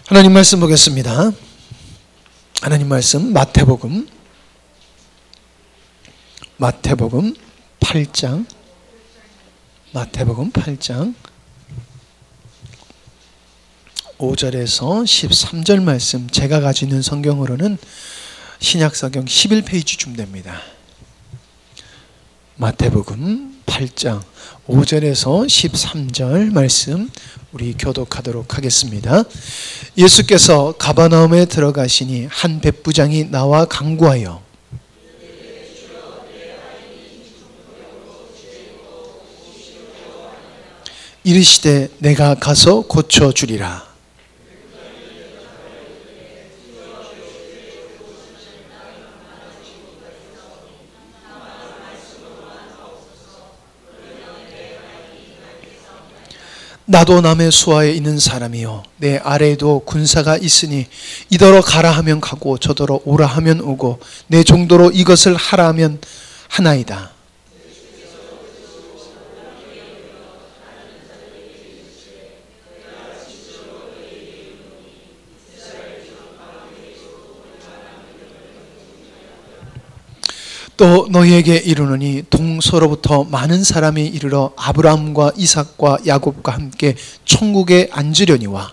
하나님 말씀 보겠습니다. 하나님 말씀 마태복음 8장 마태복음 8장 5절에서 13절 말씀, 제가 가지고 있는 성경으로는 신약성경 11페이지쯤 됩니다. 마태복음 8장 5절에서 13절 말씀 우리 교독하도록 하겠습니다. 예수께서 가버나움에 들어가시니 한 백부장이 나와 간구하여 이르시되 내가 가서 고쳐주리라. 나도 남의 수하에 있는 사람이요 내 아래에도 군사가 있으니 이더러 가라 하면 가고 저더러 오라 하면 오고 내 정도로 이것을 하라 하면 하나이다. 또 너희에게 이르노니 동서로부터 많은 사람이 이르러 아브라함과 이삭과 야곱과 함께 천국에 앉으려니와.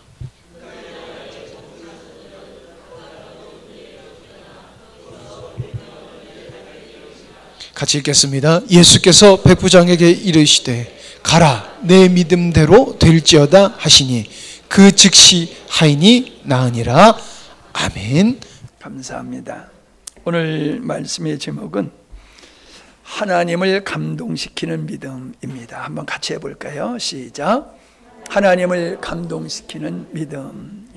같이 읽겠습니다. 예수께서 백부장에게 이르시되 가라 내 믿음대로 될지어다 하시니 그 즉시 하이니 나으니라. 아멘. 감사합니다. 오늘 말씀의 제목은 하나님을 감동시키는 믿음입니다. 한번 같이 해볼까요? 시작. 하나님을 감동시키는 믿음.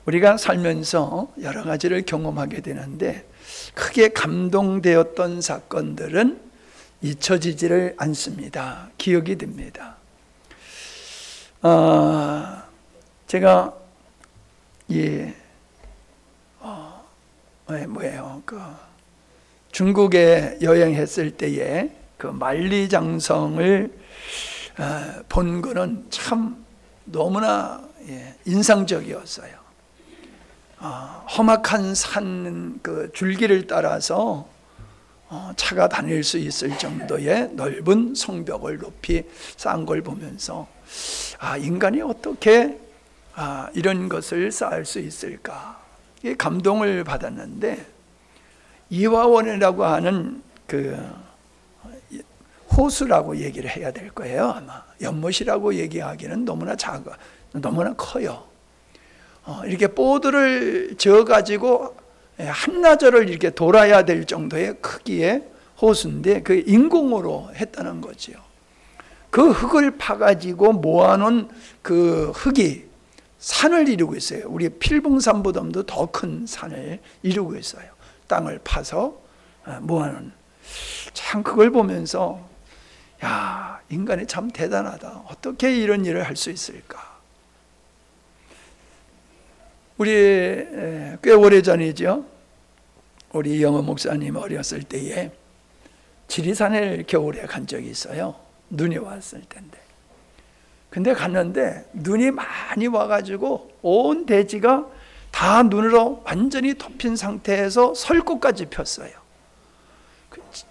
우리가 살면서 여러 가지를 경험하게 되는데 크게 감동되었던 사건들은 잊혀지지를 않습니다. 기억이 됩니다. 제가 중국에 여행했을 때에 그 만리장성을 본 거는 참 너무나 인상적이었어요. 험악한 산 그 줄기를 따라서 차가 다닐 수 있을 정도의 넓은 성벽을 높이 쌓은 걸 보면서 인간이 어떻게 이런 것을 쌓을 수 있을까? 감동을 받았는데, 이화원이라고 하는 그 호수라고 얘기를 해야 될 거예요. 아마 연못이라고 얘기하기는 너무나 너무나 커요. 이렇게 보드를 저어가지고 한나절을 이렇게 돌아야 될 정도의 크기의 호수인데 그 인공으로 했다는 거죠. 그 흙을 파가지고 모아놓은 그 흙이 산을 이루고 있어요. 우리 필봉산보다도 더 큰 산을 이루고 있어요. 땅을 파서 모아놓은. 참 그걸 보면서 야, 인간이 참 대단하다. 어떻게 이런 일을 할 수 있을까? 우리 꽤 오래전이죠. 우리 영어 목사님 어렸을 때에 지리산을 겨울에 간 적이 있어요. 눈이 왔을 텐데. 근데 갔는데 눈이 많이 와가지고 온 대지가 다 눈으로 완전히 덮인 상태에서 설꽃까지 폈어요.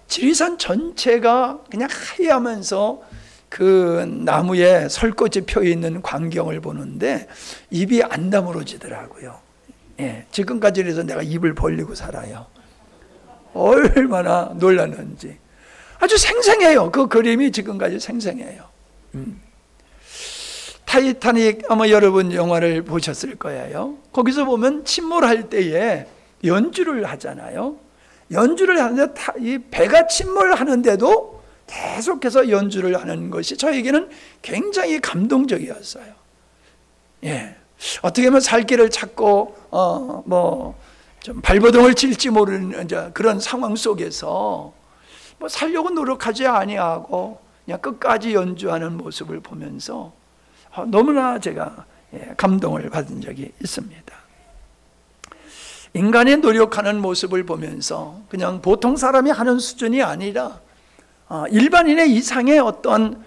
지리산 전체가 그냥 하얘하면서 그 나무에 설꽃이 펴있는 광경을 보는데 입이 안 다물어지더라고요. 지금까지 그래서 내가 입을 벌리고 살아요. 얼마나 놀랐는지. 아주 생생해요. 그 그림이 지금까지 생생해요. 타이타닉 아마 여러분 영화를 보셨을 거예요. 거기서 보면 침몰할 때에 연주를 하잖아요. 연주를 하는데 이 배가 침몰하는데도 계속해서 연주를 하는 것이 저에게는 굉장히 감동적이었어요. 어떻게 보면 살 길을 찾고 좀 발버둥을 칠지 모르는 이제 그런 상황 속에서 살려고 노력하지 아니하고 그냥 끝까지 연주하는 모습을 보면서 너무나 제가 감동을 받은 적이 있습니다. 인간이 노력하는 모습을 보면서 그냥 보통 사람이 하는 수준이 아니라 일반인의 이상의 어떤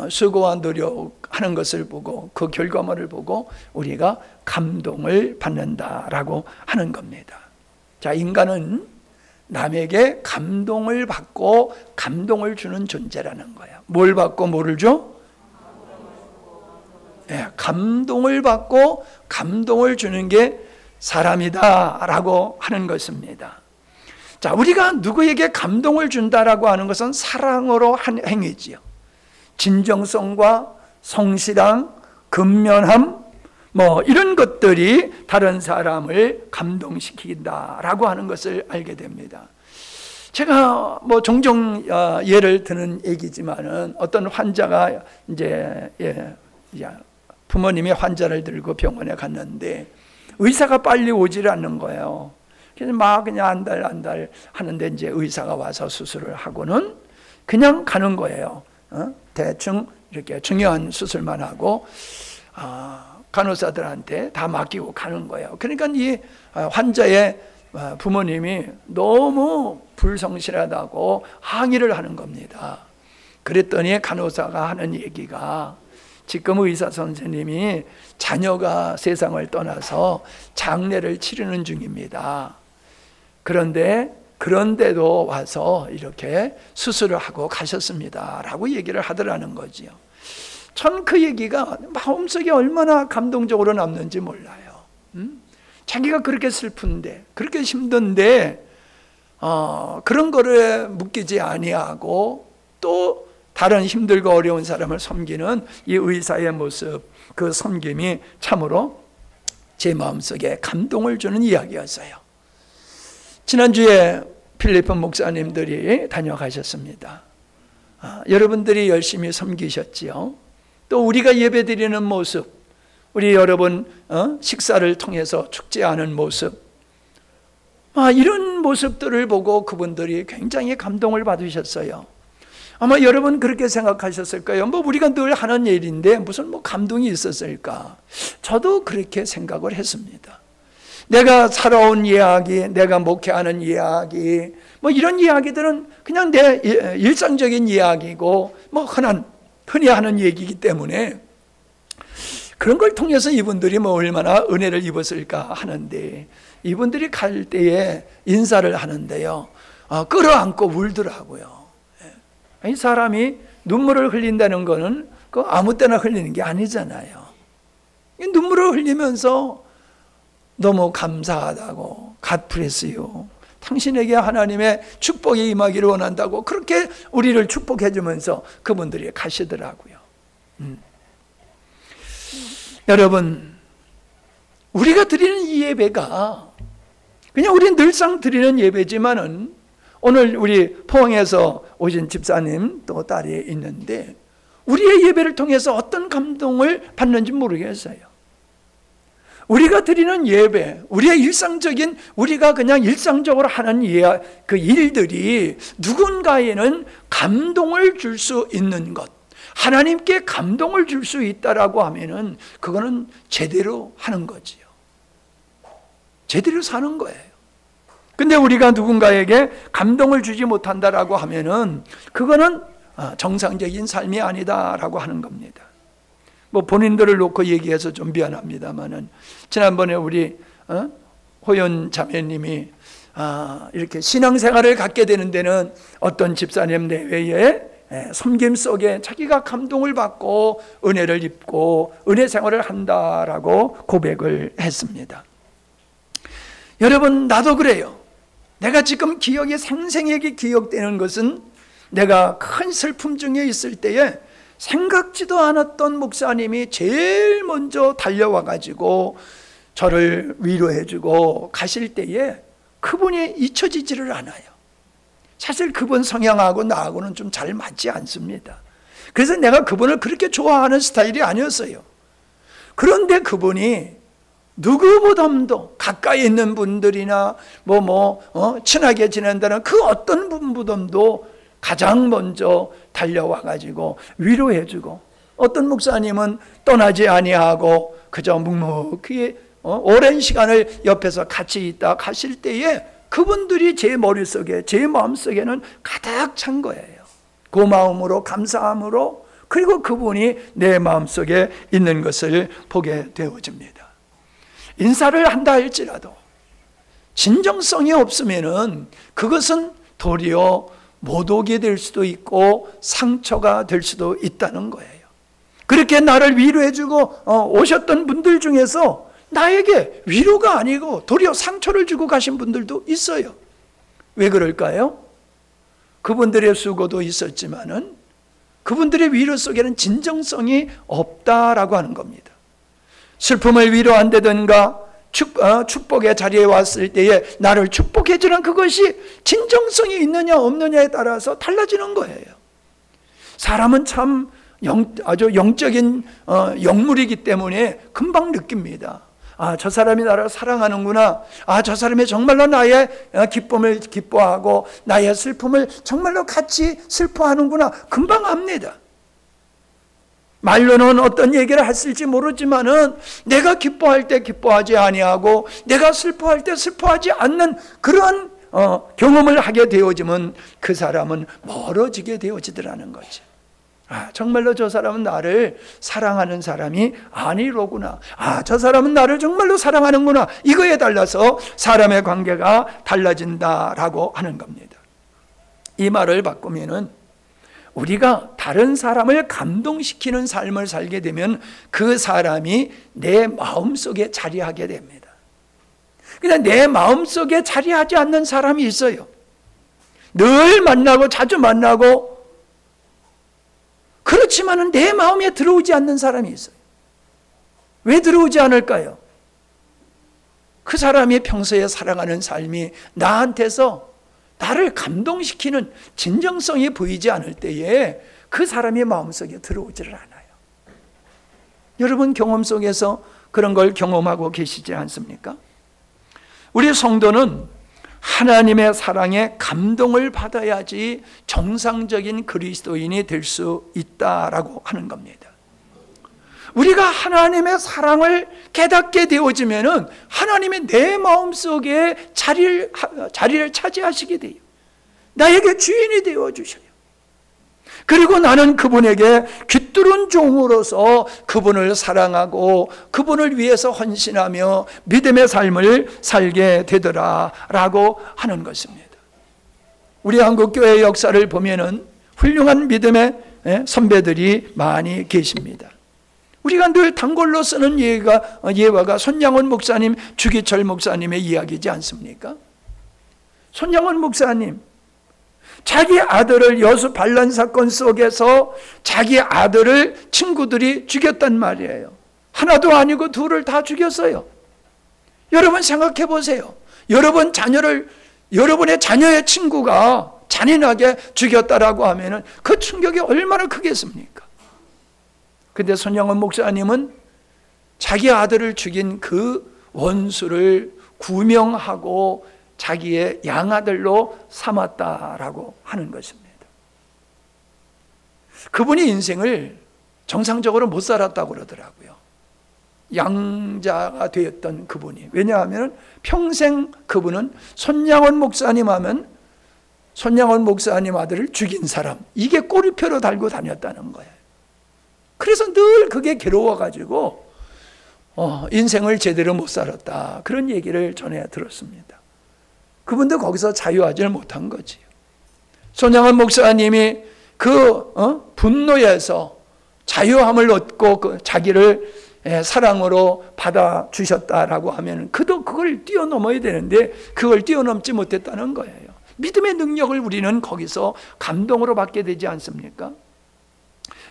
수고와 노력하는 것을 보고 그 결과물을 보고 우리가 감동을 받는다라고 하는 겁니다. 자, 인간은 남에게 감동을 받고 감동을 주는 존재라는 거예요. 뭘 받고 뭐를 줘? 네, 감동을 받고 감동을 주는 게 사람이다라고 하는 것입니다. 자, 우리가 누구에게 감동을 준다라고 하는 것은 사랑으로 한 행위지요. 진정성과 성실함, 근면함, 이런 것들이 다른 사람을 감동시킨다라고 하는 것을 알게 됩니다. 제가 종종 예를 드는 얘기지만은 어떤 환자가 이제 부모님이 환자를 들고 병원에 갔는데 의사가 빨리 오지를 않는 거예요. 그래서 막 그냥 한 달 하는데 이제 의사가 와서 수술을 하고는 그냥 가는 거예요. 대충 이렇게 중요한 수술만 하고 간호사들한테 다 맡기고 가는 거예요. 그러니까 이 환자의 부모님이 너무 불성실하다고 항의를 하는 겁니다. 그랬더니 간호사가 하는 얘기가 지금 의사 선생님이 자녀가 세상을 떠나서 장례를 치르는 중입니다. 그런데도 와서 이렇게 수술을 하고 가셨습니다 라고 얘기를 하더라는 거지요. 전 그 얘기가 마음속에 얼마나 감동적으로 남는지 몰라요. 자기가 그렇게 슬픈데 그렇게 힘든데 그런 거를 묶이지 아니하고 또 다른 힘들고 어려운 사람을 섬기는 이 의사의 모습, 그 섬김이 참으로 제 마음속에 감동을 주는 이야기였어요. 지난주에 필리핀 목사님들이 다녀가셨습니다. 여러분들이 열심히 섬기셨지요. 또 우리가 예배드리는 모습, 우리 여러분 식사를 통해서 축제하는 모습, 이런 모습들을 보고 그분들이 굉장히 감동을 받으셨어요. 아마 여러분 그렇게 생각하셨을 거예요. 우리가 늘 하는 일인데 무슨 감동이 있었을까? 저도 그렇게 생각을 했습니다. 내가 살아온 이야기, 내가 목회하는 이야기, 이런 이야기들은 그냥 내 일상적인 이야기고 흔히 하는 얘기이기 때문에 그런 걸 통해서 이분들이 얼마나 은혜를 입었을까 하는데, 이분들이 갈 때에 인사를 하는데요, 끌어안고 울더라고요. 이 사람이 눈물을 흘린다는 거는 아무 때나 흘리는 게 아니잖아요. 눈물을 흘리면서 너무 감사하다고, God bless you, 당신에게 하나님의 축복이 임하기를 원한다고 그렇게 우리를 축복해 주면서 그분들이 가시더라고요. 여러분, 우리가 드리는 이 예배가 그냥 우리 늘상 드리는 예배지만은 오늘 우리 포항에서 오신 집사님 또 딸이 있는데 우리의 예배를 통해서 어떤 감동을 받는지 모르겠어요. 우리가 드리는 예배, 우리의 일상적인, 우리가 그냥 일상적으로 하는 그 일들이 누군가에는 감동을 줄 수 있는 것, 하나님께 감동을 줄 수 있다라고 하면은 그거는 제대로 하는 거지요. 제대로 사는 거예요. 근데 우리가 누군가에게 감동을 주지 못한다라고 하면은 그거는 정상적인 삶이 아니다라고 하는 겁니다. 본인들을 놓고 얘기해서 좀 미안합니다만은 지난번에 우리 호연 자매님이 이렇게 신앙생활을 갖게 되는 데는 어떤 집사님 내외에 섬김 속에 자기가 감동을 받고 은혜를 입고 은혜 생활을 한다라고 고백을 했습니다. 여러분, 나도 그래요. 내가 지금 기억이 생생하게 기억되는 것은 내가 큰 슬픔 중에 있을 때에 생각지도 않았던 목사님이 제일 먼저 달려와 가지고 저를 위로해 주고 가실 때에 그분이 잊혀지지를 않아요. 사실 그분 성향하고 나하고는 좀 잘 맞지 않습니다. 그래서 내가 그분을 그렇게 좋아하는 스타일이 아니었어요. 그런데 그분이 누구보다도 가까이 있는 분들이나 친하게 지낸다는 그 어떤 분보다도 가장 먼저 달려와 가지고 위로해 주고, 어떤 목사님은 떠나지 아니하고 그저 묵묵히 오랜 시간을 옆에서 같이 있다 가실 때에 그분들이 제 머릿속에, 제 마음속에는 가득 찬 거예요. 고마움으로, 감사함으로, 그리고 그분이 내 마음속에 있는 것을 보게 되어집니다. 인사를 한다 할지라도 진정성이 없으면은 그것은 도리어 모독이 될 수도 있고 상처가 될 수도 있다는 거예요. 그렇게 나를 위로해주고 오셨던 분들 중에서 나에게 위로가 아니고 도리어 상처를 주고 가신 분들도 있어요. 왜 그럴까요? 그분들의 수고도 있었지만은 그분들의 위로 속에는 진정성이 없다라고 하는 겁니다. 슬픔을 위로한다든가 축복의 자리에 왔을 때에 나를 축복해주는 그것이 진정성이 있느냐 없느냐에 따라서 달라지는 거예요. 사람은 참 아주 영적인 영물이기 때문에 금방 느낍니다. 아, 저 사람이 나를 사랑하는구나. 아, 저 사람이 정말로 나의 기쁨을 기뻐하고 나의 슬픔을 정말로 같이 슬퍼하는구나. 금방 압니다. 말로는 어떤 얘기를 했을지 모르지만은 내가 기뻐할 때 기뻐하지 아니하고 내가 슬퍼할 때 슬퍼하지 않는 그런 경험을 하게 되어지면 그 사람은 멀어지게 되어지더라는 거죠. 아, 정말로 저 사람은 나를 사랑하는 사람이 아니로구나. 아, 저 사람은 나를 정말로 사랑하는구나. 이거에 달라서 사람의 관계가 달라진다라고 하는 겁니다. 이 말을 바꾸면은 우리가 다른 사람을 감동시키는 삶을 살게 되면 그 사람이 내 마음속에 자리하게 됩니다. 그냥 내 마음속에 자리하지 않는 사람이 있어요. 늘 만나고 자주 만나고 그렇지만은 내 마음에 들어오지 않는 사람이 있어요. 왜 들어오지 않을까요? 그 사람이 평소에 살아가는 삶이 나한테서 나를 감동시키는 진정성이 보이지 않을 때에 그 사람의 마음속에 들어오지를 않아요. 여러분 경험 속에서 그런 걸 경험하고 계시지 않습니까? 우리 성도는 하나님의 사랑에 감동을 받아야지 정상적인 그리스도인이 될 수 있다라고 하는 겁니다. 우리가 하나님의 사랑을 깨닫게 되어지면은 하나님의 내 마음속에 자리를 차지하시게 돼요. 나에게 주인이 되어 주셔요. 그리고 나는 그분에게 귀뚫은 종으로서 그분을 사랑하고 그분을 위해서 헌신하며 믿음의 삶을 살게 되더라라고 하는 것입니다. 우리 한국교회의 역사를 보면은 훌륭한 믿음의 선배들이 많이 계십니다. 우리가 늘 단골로 쓰는 예화가 손양원 목사님, 주기철 목사님의 이야기지 않습니까? 손양원 목사님, 자기 아들을 여수 반란 사건 속에서 자기 아들을 친구들이 죽였단 말이에요. 하나도 아니고 둘을 다 죽였어요. 여러분 생각해 보세요. 여러분의 자녀의 친구가 잔인하게 죽였다라고 하면은 그 충격이 얼마나 크겠습니까? 근데 손양원 목사님은 자기 아들을 죽인 그 원수를 구명하고 자기의 양아들로 삼았다라고 하는 것입니다. 그분이 인생을 정상적으로 못 살았다고 그러더라고요. 양자가 되었던 그분이. 왜냐하면 평생 그분은 손양원 목사님 하면 손양원 목사님 아들을 죽인 사람, 이게 꼬리표로 달고 다녔다는 거예요. 그래서 늘 그게 괴로워가지고 인생을 제대로 못 살았다, 그런 얘기를 전해 들었습니다. 그분도 거기서 자유하지 못한 거지요. 손양원 목사님이 그 분노에서 자유함을 얻고 그 자기를 사랑으로 받아주셨다라고 하면 그도 그걸 뛰어넘어야 되는데 그걸 뛰어넘지 못했다는 거예요. 믿음의 능력을 우리는 거기서 감동으로 받게 되지 않습니까?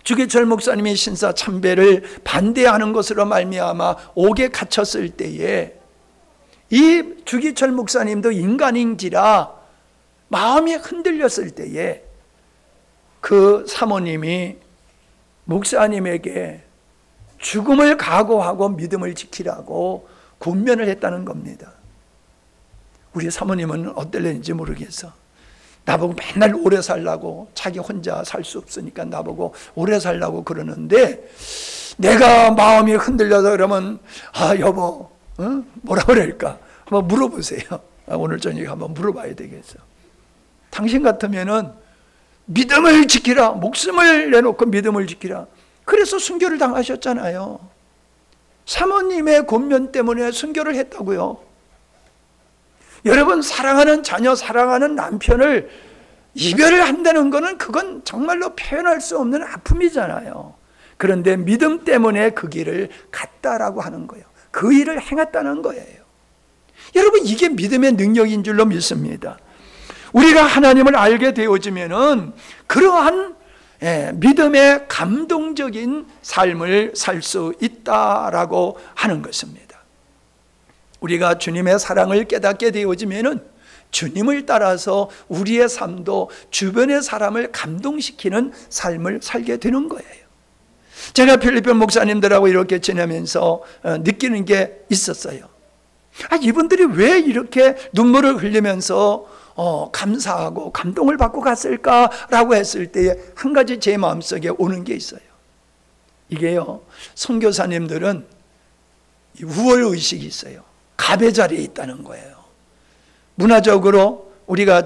주기철 목사님이 신사 참배를 반대하는 것으로 말미암아 옥에 갇혔을 때에 이 주기철 목사님도 인간인지라 마음이 흔들렸을 때에 그 사모님이 목사님에게 죽음을 각오하고 믿음을 지키라고 권면을 했다는 겁니다. 우리 사모님은 어떨는지 모르겠어. 나보고 맨날 오래 살라고, 자기 혼자 살 수 없으니까 나보고 오래 살라고 그러는데 내가 마음이 흔들려서 그러면 여보 뭐라 그럴까 한번 물어보세요. 오늘 저녁에 한번 물어봐야 되겠어. 당신 같으면은 믿음을 지키라. 목숨을 내놓고 믿음을 지키라. 그래서 순교를 당하셨잖아요. 사모님의 권면 때문에 순교를 했다고요. 여러분, 사랑하는 자녀, 사랑하는 남편을 이별을 한다는 것은 그건 정말로 표현할 수 없는 아픔이잖아요. 그런데 믿음 때문에 그 길을 갔다라고 하는 거예요. 그 일을 행했다는 거예요. 여러분, 이게 믿음의 능력인 줄로 믿습니다. 우리가 하나님을 알게 되어지면은 그러한 믿음의 감동적인 삶을 살 수 있다라고 하는 것입니다. 우리가 주님의 사랑을 깨닫게 되어지면은 주님을 따라서 우리의 삶도 주변의 사람을 감동시키는 삶을 살게 되는 거예요. 제가 필리핀 목사님들하고 이렇게 지내면서 느끼는 게 있었어요. 이분들이 왜 이렇게 눈물을 흘리면서 감사하고 감동을 받고 갔을까라고 했을 때에 한 가지 제 마음속에 오는 게 있어요. 이게요, 선교사님들은 우월의식이 있어요. 갑의 자리에 있다는 거예요. 문화적으로 우리가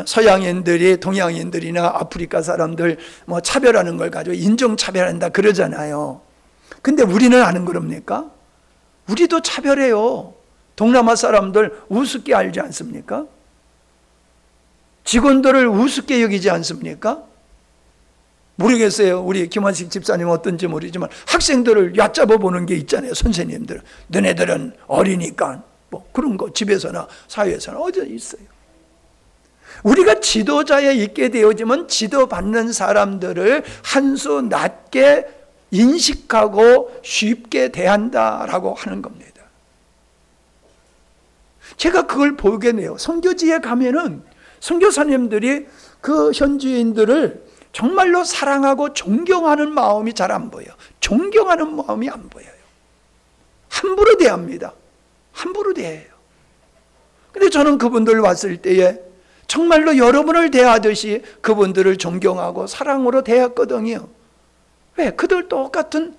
서양인들이 동양인들이나 아프리카 사람들 차별하는 걸 가지고 인종차별한다 그러잖아요. 근데 우리는 안 그럽니까? 우리도 차별해요. 동남아 사람들 우습게 알지 않습니까? 직원들을 우습게 여기지 않습니까? 모르겠어요. 우리 김환식 집사님 어떤지 모르지만 학생들을 얕잡아 보는 게 있잖아요. 선생님들. 너네들은 어리니까 그런 거 집에서나 사회에서나 어디 있어요. 우리가 지도자에 있게 되어지면 지도받는 사람들을 한 수 낮게 인식하고 쉽게 대한다라고 하는 겁니다. 제가 그걸 보게 돼요. 선교지에 가면은 선교사님들이 그 현지인들을 정말로 사랑하고 존경하는 마음이 잘 안 보여요. 존경하는 마음이 안 보여요. 함부로 대합니다. 함부로 대해요. 근데 저는 그분들 왔을 때에 정말로 여러분을 대하듯이 그분들을 존경하고 사랑으로 대했거든요. 왜? 그들 똑같은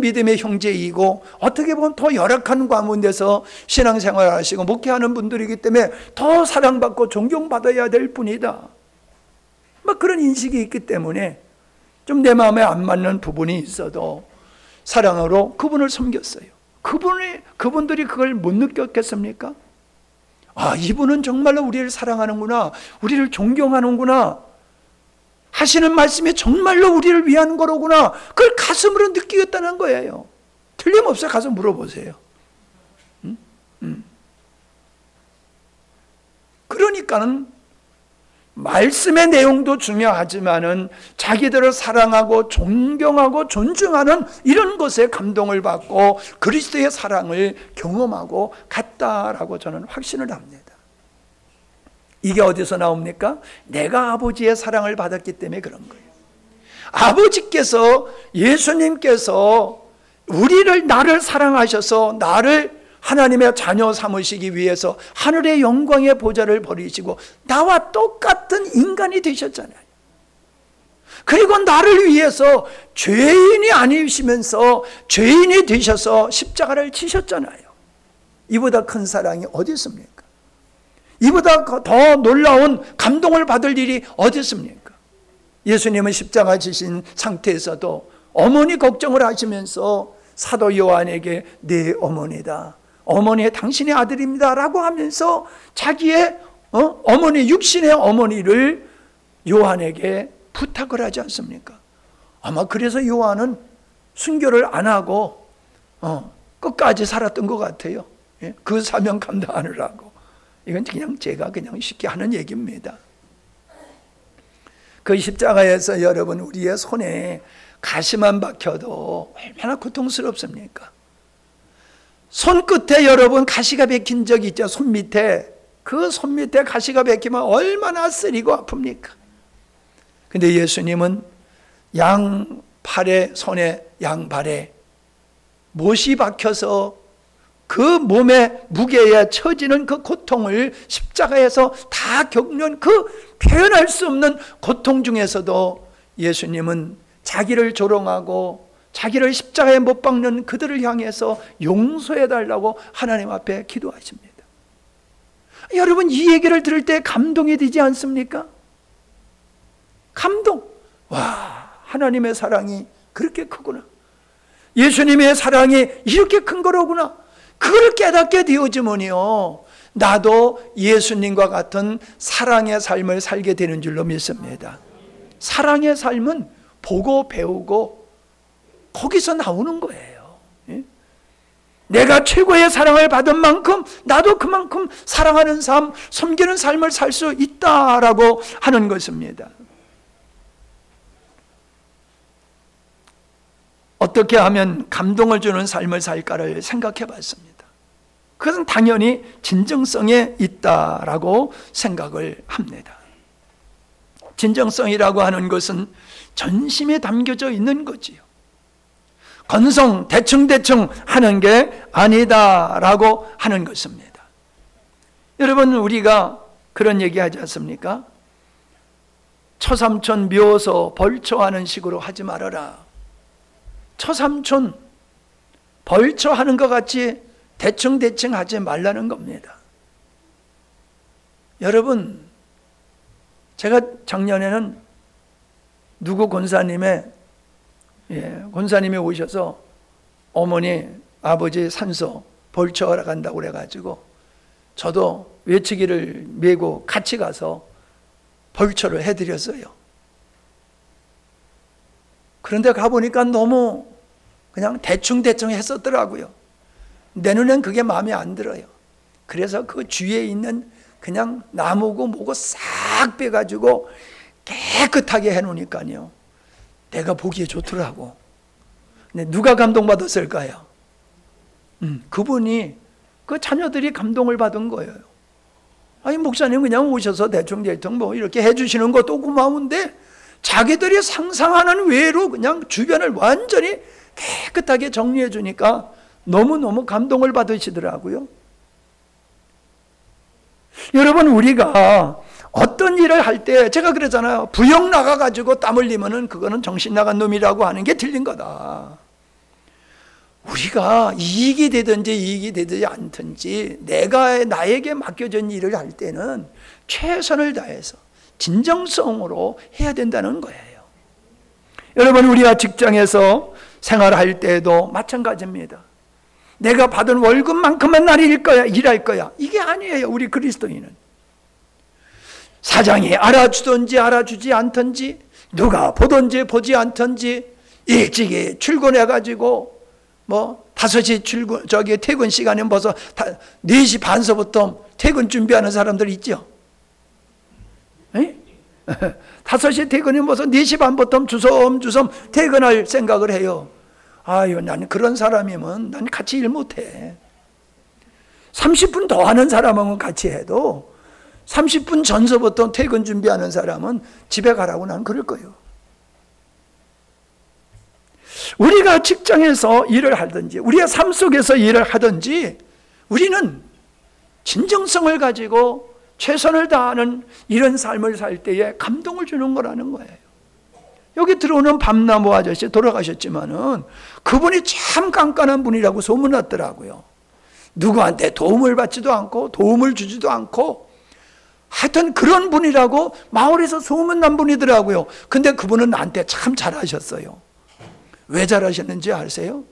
믿음의 형제이고 어떻게 보면 더 열악한 가운데서 신앙생활을 하시고 목회하는 분들이기 때문에 더 사랑받고 존경받아야 될 뿐이다. 막 그런 인식이 있기 때문에 좀 내 마음에 안 맞는 부분이 있어도 사랑으로 그분을 섬겼어요. 그분들이 그걸 못 느꼈겠습니까? 이분은 정말로 우리를 사랑하는구나, 우리를 존경하는구나, 하시는 말씀이 정말로 우리를 위한 거로구나, 그걸 가슴으로 느끼겠다는 거예요. 틀림없어요. 가서 물어보세요. 그러니까는 말씀의 내용도 중요하지만은 자기들을 사랑하고 존경하고 존중하는 이런 것에 감동을 받고 그리스도의 사랑을 경험하고 갔다라고 저는 확신을 합니다. 이게 어디서 나옵니까? 내가 아버지의 사랑을 받았기 때문에 그런 거예요. 아버지께서, 예수님께서 나를 사랑하셔서 나를 하나님의 자녀 삼으시기 위해서 하늘의 영광의 보좌를 버리시고 나와 똑같은 인간이 되셨잖아요. 그리고 나를 위해서 죄인이 아니시면서 죄인이 되셔서 십자가를 지셨잖아요. 이보다 큰 사랑이 어디 있습니까? 이보다 더 놀라운 감동을 받을 일이 어디 있습니까? 예수님은 십자가 지신 상태에서도 어머니 걱정을 하시면서 사도 요한에게 내 어머니다, 어머니 당신의 아들입니다 라고 하면서 자기의 어머니, 육신의 어머니를 요한에게 부탁을 하지 않습니까? 아마 그래서 요한은 순교를 안 하고 끝까지 살았던 것 같아요. 그 사명 감당하느라고. 이건 그냥 제가 그냥 쉽게 하는 얘기입니다. 그 십자가에서 여러분 우리의 손에 가시만 박혀도 얼마나 고통스럽습니까? 손끝에 여러분 가시가 박힌 적 있죠? 손 밑에. 그 손 밑에 가시가 박히면 얼마나 쓰리고 아픕니까? 근데 예수님은 양팔에, 손에, 양발에 못이 박혀서 그 몸의 무게에 처지는 그 고통을 십자가에서 다 겪는 그 표현할 수 없는 고통 중에서도 예수님은 자기를 조롱하고 자기를 십자가에 못 박는 그들을 향해서 용서해달라고 하나님 앞에 기도하십니다. 여러분 이 얘기를 들을 때 감동이 되지 않습니까? 감동. 와, 하나님의 사랑이 그렇게 크구나. 예수님의 사랑이 이렇게 큰 거로구나. 그걸 깨닫게 되어지면요, 나도 예수님과 같은 사랑의 삶을 살게 되는 줄로 믿습니다. 사랑의 삶은 보고 배우고 거기서 나오는 거예요. 내가 최고의 사랑을 받은 만큼 나도 그만큼 사랑하는 삶, 섬기는 삶을 살 수 있다라고 하는 것입니다. 어떻게 하면 감동을 주는 삶을 살까를 생각해 봤습니다. 그것은 당연히 진정성에 있다라고 생각을 합니다. 진정성이라고 하는 것은 전심에 담겨져 있는 거지요. 건성, 대충대충 하는 게 아니다라고 하는 것입니다. 여러분, 우리가 그런 얘기 하지 않습니까? 처삼촌 묘서 벌초하는 식으로 하지 말아라. 처삼촌 벌초하는 것 같이 대충대충 하지 말라는 겁니다. 여러분, 제가 작년에는 누구 권사님이 오셔서 어머니, 아버지 산소 벌초하러 간다고 그래가지고 저도 외치기를 메고 같이 가서 벌초를 해드렸어요. 그런데 가보니까 너무 그냥 대충대충 했었더라고요. 내 눈엔 그게 마음에 안 들어요. 그래서 그 주위에 있는 그냥 나무고 뭐고 싹 빼가지고 깨끗하게 해놓으니까요, 내가 보기에 좋더라고. 근데 누가 감동받았을까요? 그분이, 그 자녀들이 감동을 받은 거예요. 아니, 목사님 그냥 오셔서 대충대충 뭐 이렇게 해주시는 것도 고마운데 자기들이 상상하는 외로 그냥 주변을 완전히 깨끗하게 정리해 주니까 너무너무 감동을 받으시더라고요. 여러분, 우리가 어떤 일을 할 때, 제가 그러잖아요. 부역 나가가지고 땀 흘리면은 그거는 정신 나간 놈이라고 하는 게 틀린 거다. 우리가 이익이 되든지 이익이 되지 않든지 나에게 맡겨진 일을 할 때는 최선을 다해서 진정성으로 해야 된다는 거예요. 여러분, 우리가 직장에서 생활할 때도 마찬가지입니다. 내가 받은 월급만큼만 날 일할 거야. 이게 아니에요, 우리 그리스도인은. 사장이 알아주든지 알아주지 않든지, 누가 보든지 보지 않든지, 일찍이 출근해가지고, 5시 퇴근 시간에 벌써 4시 반서부터 퇴근 준비하는 사람들 있죠? 5시 퇴근이 벌써 4시 반부터 주섬주섬 퇴근할 생각을 해요. 아유, 나는 그런 사람이면 난 같이 일 못해. 30분 더 하는 사람하고 같이 해도 30분 전서부터 퇴근 준비하는 사람은 집에 가라고 난 그럴 거예요. 우리가 직장에서 일을 하든지 우리의 삶 속에서 일을 하든지 우리는 진정성을 가지고 최선을 다하는 이런 삶을 살 때에 감동을 주는 거라는 거예요. 여기 들어오는 밤나무 아저씨 돌아가셨지만은 그분이 참 깐깐한 분이라고 소문났더라고요. 누구한테 도움을 받지도 않고 도움을 주지도 않고 하여튼 그런 분이라고 마을에서 소문난 분이더라고요. 근데 그분은 나한테 참 잘하셨어요. 왜 잘하셨는지 아세요?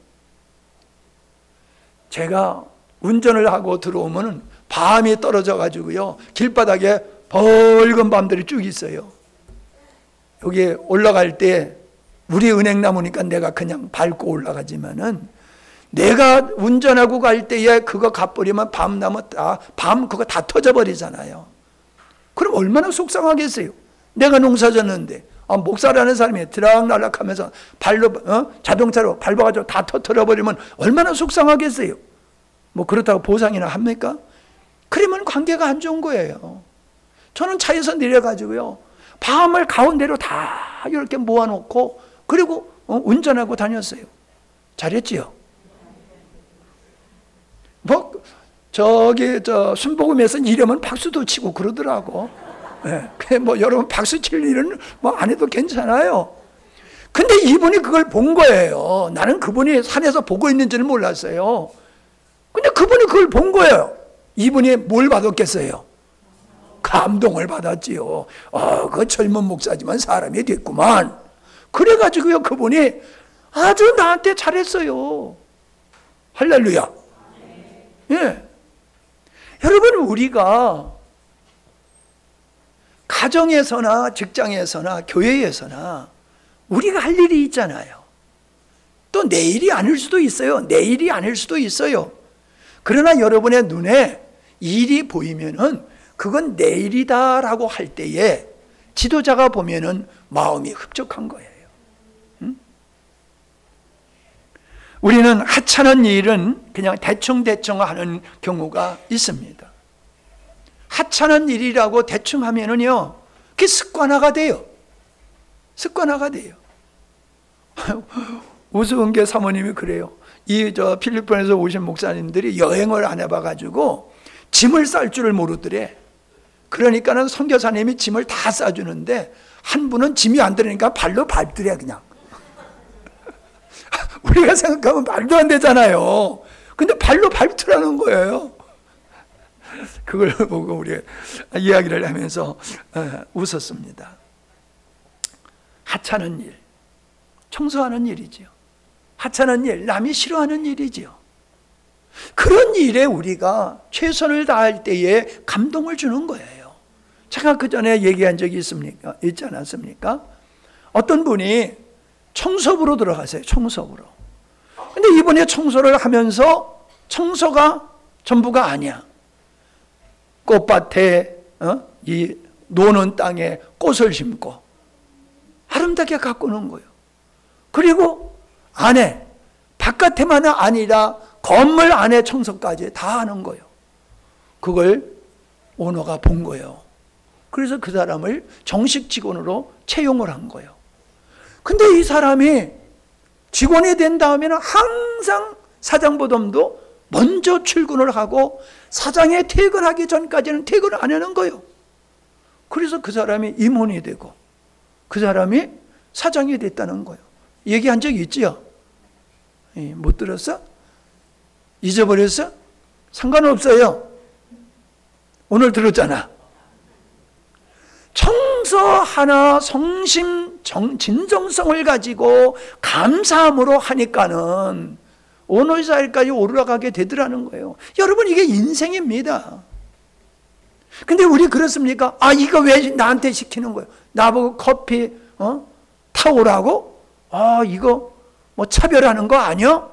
제가 운전을 하고 들어오면은 밤이 떨어져 가지고요, 길바닥에 벌건 밤들이 쭉 있어요. 여기 올라갈 때 우리 은행나무니까 내가 그냥 밟고 올라가지만은 내가 운전하고 갈 때에 그거 가버리면 밤나무 밤 그거 다 터져버리잖아요. 그럼 얼마나 속상하겠어요. 내가 농사 졌는데 목사라는 사람이 드락날락하면서 발로 자동차로 밟아가지고 다 터뜨려버리면 얼마나 속상하겠어요. 뭐 그렇다고 보상이나 합니까? 그러면 관계가 안 좋은 거예요. 저는 차에서 내려가지고요, 밤을 가운데로 다 이렇게 모아놓고 그리고 운전하고 다녔어요. 잘했지요? 순복음에서 이러면 박수도 치고 그러더라고. 네. 여러분 박수 칠 일은 안 해도 괜찮아요. 근데 이분이 그걸 본 거예요. 나는 그분이 산에서 보고 있는지는 몰랐어요. 근데 그분이 그걸 본 거예요. 이분이 뭘 받았겠어요? 감동을 받았지요. 그 젊은 목사지만 사람이 됐구만. 그래가지고요, 그분이 아주 나한테 잘했어요. 할렐루야. 예. 여러분, 우리가 가정에서나 직장에서나 교회에서나 우리가 할 일이 있잖아요. 또 내일이 아닐 수도 있어요. 내일이 아닐 수도 있어요. 그러나 여러분의 눈에 일이 보이면은 그건 내일이다라고 할 때에 지도자가 보면은 마음이 흡족한 거예요. 응? 우리는 하찮은 일은 그냥 대충 하는 경우가 있습니다. 하찮은 일이라고 대충 하면은요, 그게 습관화가 돼요. 습관화가 돼요. 우수은계 사모님이 그래요. 필리핀에서 오신 목사님들이 여행을 안 해봐가지고 짐을 쌀 줄을 모르더래. 그러니까는 선교사님이 짐을 다 싸주는데 한 분은 짐이 안 들으니까 발로 밟더래, 그냥. 우리가 생각하면 말도 안 되잖아요. 근데 발로 밟더라는 거예요. 그걸 보고 우리 이야기를 하면서 웃었습니다. 하찮은 일, 청소하는 일이지요. 하찮은 일, 남이 싫어하는 일이지요. 그런 일에 우리가 최선을 다할 때에 감동을 주는 거예요. 제가 그 전에 얘기한 적이 있지 않았습니까? 어떤 분이 청소부로 들어가세요. 청소부로. 근데 이번에 청소를 하면서 청소가 전부가 아니야. 꽃밭에 이 노는 땅에 꽃을 심고 아름답게 가꾸는 거예요. 그리고 안에, 바깥에만 아니라 건물 안에 청소까지 다 하는 거예요. 그걸 오너가 본 거예요. 그래서 그 사람을 정식 직원으로 채용을 한 거예요. 근데 이 사람이 직원이 된 다음에는 항상 사장보담도 먼저 출근을 하고 사장이 퇴근하기 전까지는 퇴근을 안 하는 거예요. 그래서 그 사람이 임원이 되고 그 사람이 사장이 됐다는 거예요. 얘기한 적이 있지요? 못 들었어? 잊어버렸어? 상관없어요. 오늘 들었잖아. 청소 하나 성심 진정성을 가지고 감사함으로 하니까는 오너사일까지 올라가게 되더라는 거예요. 여러분, 이게 인생입니다. 근데 우리 그렇습니까? 이거 왜 나한테 시키는 거예요? 나보고 커피 타오라고? 이거 뭐 차별하는 거 아니야?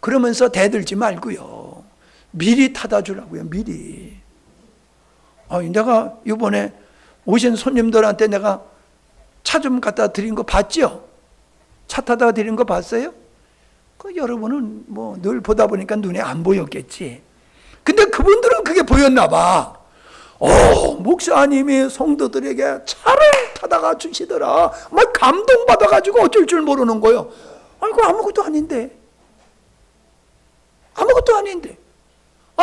그러면서 대들지 말고요. 미리 타다 주라고요. 미리. 내가 이번에 오신 손님들한테 내가 차 좀 갖다 드린 거 봤죠? 차 타다가 드린 거 봤어요? 여러분은 뭐 늘 보다 보니까 눈에 안 보였겠지. 근데 그분들은 그게 보였나 봐. 목사님이 성도들에게 차를 타다가 주시더라. 막 감동받아가지고 어쩔 줄 모르는 거예요. 이거 아무것도 아닌데. 아무것도 아닌데.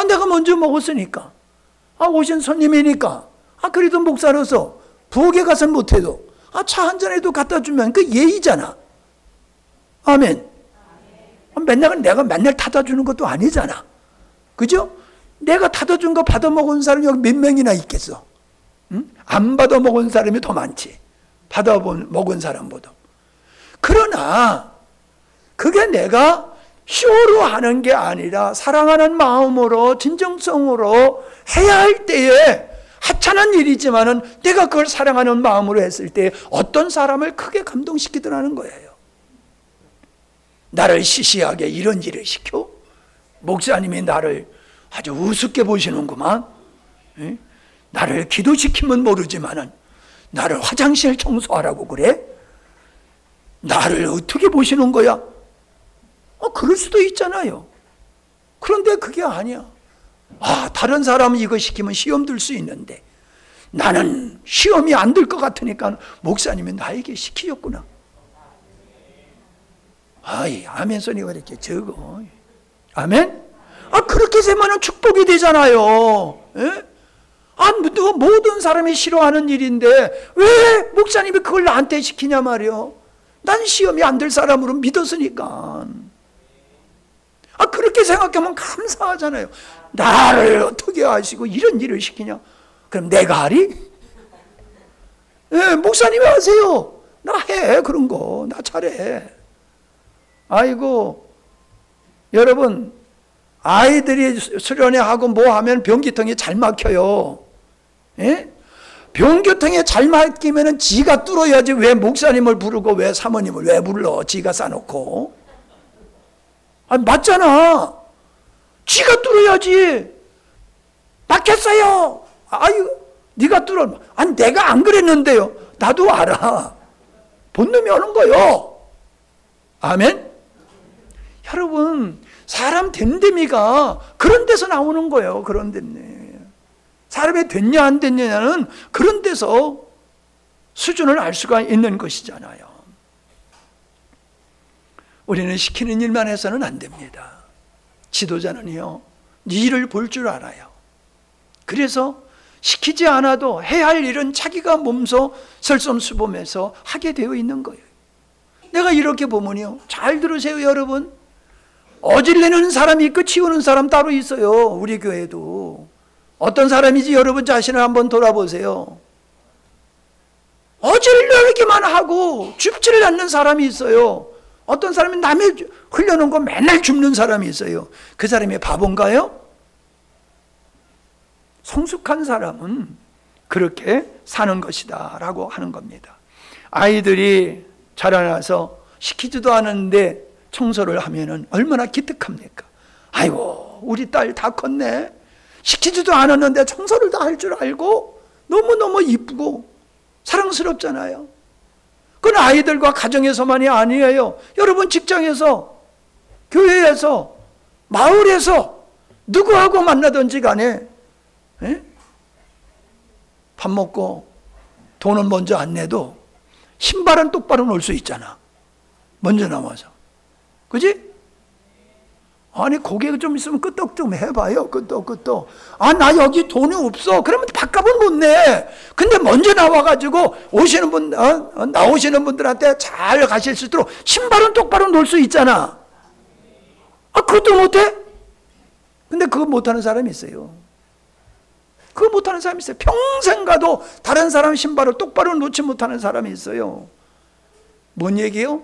내가 먼저 먹었으니까. 오신 손님이니까. 그래도 목사로서 부엌에 가서는 못해도 차 한 잔에도 갖다 주면 그 예의잖아. 아멘. 내가 맨날 타다 주는 것도 아니잖아. 그죠? 내가 타다 준 거 받아 먹은 사람이 여기 몇 명이나 있겠어? 응? 안 받아 먹은 사람이 더 많지. 받아 먹은 사람보다. 그러나 그게 내가 쇼로 하는 게 아니라 사랑하는 마음으로 진정성으로 해야 할 때에 하찮은 일이지만은 내가 그걸 사랑하는 마음으로 했을 때 어떤 사람을 크게 감동시키더라는 거예요. 나를 시시하게 이런 일을 시켜? 목사님이 나를 아주 우습게 보시는구만. 나를 기도시키면 모르지만은 나를 화장실 청소하라고 그래? 나를 어떻게 보시는 거야? 그럴 수도 있잖아요. 그런데 그게 아니야. 다른 사람은 이거 시키면 시험 들 수 있는데 나는 시험이 안 들 것 같으니까 목사님이 나에게 시키셨구나. 아멘 소리가 이렇게 적어. 아멘? 그렇게 되면 축복이 되잖아요. 예? 모든 사람이 싫어하는 일인데 왜 목사님이 그걸 나한테 시키냐 말이요. 난 시험이 안 될 사람으로 믿었으니까. 그렇게 생각하면 감사하잖아요. 나를 어떻게 하시고 이런 일을 시키냐. 그럼 내가 하리? 예, 목사님이 하세요. 나 해, 그런 거. 나 잘해. 아이고, 여러분, 아이들이 수련회 하고 뭐 하면 변기통이 잘 막혀요. 예? 변기통에 잘 막히면은 지가 뚫어야지 왜 목사님을 부르고 왜 사모님을 왜 불러? 지가 싸놓고. 아니, 맞잖아. 지가 뚫어야지. 막혔어요. 아유, 네가 뚫어. 아니, 내가 안 그랬는데요. 나도 알아. 본능이 오는 거요. 아멘? 여러분, 사람 됨됨이가 그런 데서 나오는 거예요. 그런 됨됨이. 사람이 됐냐 안 됐냐는 그런 데서 수준을 알 수가 있는 것이잖아요. 우리는 시키는 일만 해서는 안 됩니다. 지도자는요, 일을 볼 줄 알아요. 그래서 시키지 않아도 해야 할 일은 자기가 몸소 설섬수범해서 하게 되어 있는 거예요. 내가 이렇게 보면요, 잘 들으세요 여러분. 어질내는 사람이 있고 치우는 사람 따로 있어요. 우리 교회도. 어떤 사람이지 여러분 자신을 한번 돌아보세요. 어질러기만 하고 줍지를 않는 사람이 있어요. 어떤 사람이 남의 흘려놓은 거 맨날 줍는 사람이 있어요. 그 사람이 바본가요? 성숙한 사람은 그렇게 사는 것이다 라고 하는 겁니다. 아이들이 자라나서 시키지도 않았는데 청소를 하면은 얼마나 기특합니까? 아이고, 우리 딸 다 컸네. 시키지도 않았는데 청소를 다 할 줄 알고 너무너무 이쁘고 사랑스럽잖아요. 그건 아이들과 가정에서만이 아니에요. 여러분 직장에서, 교회에서, 마을에서 누구하고 만나든지 간에 밥 먹고 돈은 먼저 안 내도 신발은 똑바로 놓을 수 있잖아. 먼저 나와서. 그지? 아니, 고개 좀 있으면 끄떡 좀 해봐요. 끄떡. 아, 나 여기 돈이 없어. 그러면 밥값은 못 내. 근데 먼저 나와가지고 오시는 분, 나오시는 분들한테 잘 가실 수 있도록 신발은 똑바로 놓을 수 있잖아. 아, 그것도 못해? 근데 그거 못하는 사람이 있어요. 그거 못하는 사람이 있어요. 평생 가도 다른 사람 신발을 똑바로 놓지 못하는 사람이 있어요. 뭔 얘기예요?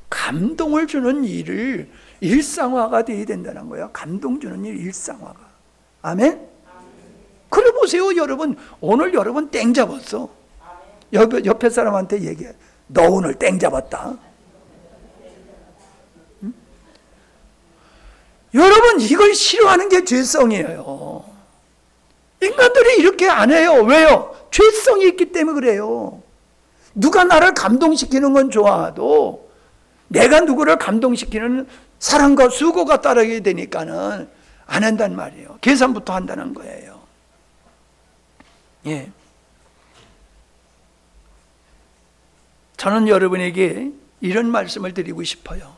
감동을 주는 일을 일상화가 되어야 된다는 거예요. 감동 주는 일 일상화가. 아멘? 그래 보세요 여러분. 오늘 여러분 땡 잡았어. 옆에 사람한테 얘기해. 너 오늘 땡 잡았다. 응? 여러분, 이걸 싫어하는 게 죄성이에요. 인간들이 이렇게 안 해요. 왜요? 죄성이 있기 때문에 그래요. 누가 나를 감동시키는 건 좋아도 내가 누구를 감동시키는 사랑과 수고가 따르게 되니까는 안 한단 말이에요. 계산부터 한다는 거예요. 예. 저는 여러분에게 이런 말씀을 드리고 싶어요.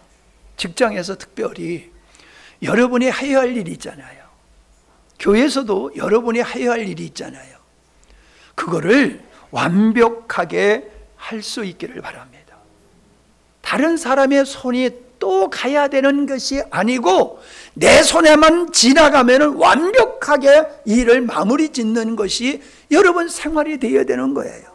직장에서 특별히 여러분이 해야 할 일이 있잖아요. 교회에서도 여러분이 해야 할 일이 있잖아요. 그거를 완벽하게 할 수 있기를 바랍니다. 다른 사람의 손이 또 가야 되는 것이 아니고 내 손에만 지나가면 완벽하게 일을 마무리 짓는 것이 여러분 생활이 되어야 되는 거예요.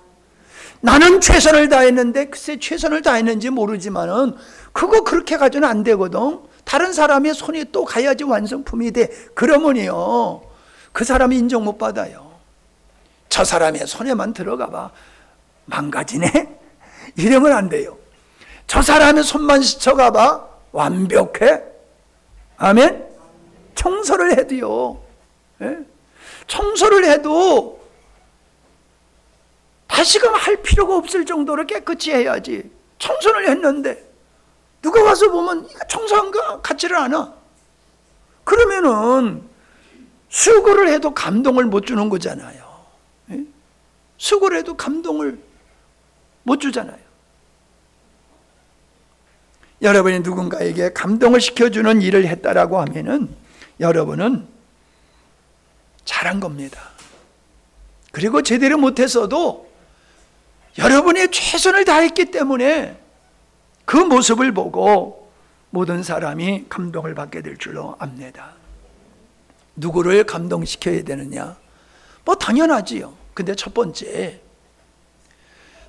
나는 최선을 다했는데 글쎄 최선을 다했는지 모르지만은 그거 그렇게 가지고는 안 되거든. 다른 사람의 손이 또 가야지 완성품이 돼. 그러면요 그 사람이 인정 못 받아요. 저 사람의 손에만 들어가 봐. 망가지네? 이러면 안 돼요. 저 사람의 손만 스쳐가 봐. 완벽해? 아멘? 청소를 해도요. 예? 청소를 해도 다시금 할 필요가 없을 정도로 깨끗이 해야지. 청소를 했는데 누가 와서 보면 이거 청소한 거 같지를 않아. 그러면은 수고를 해도 감동을 못 주는 거잖아요. 예? 수고를 해도 감동을 못 주잖아요. 여러분이 누군가에게 감동을 시켜주는 일을 했다라고 하면은 여러분은 잘한 겁니다. 그리고 제대로 못했어도 여러분이 최선을 다했기 때문에 그 모습을 보고 모든 사람이 감동을 받게 될 줄로 압니다. 누구를 감동시켜야 되느냐? 뭐 당연하지요. 근데 첫 번째,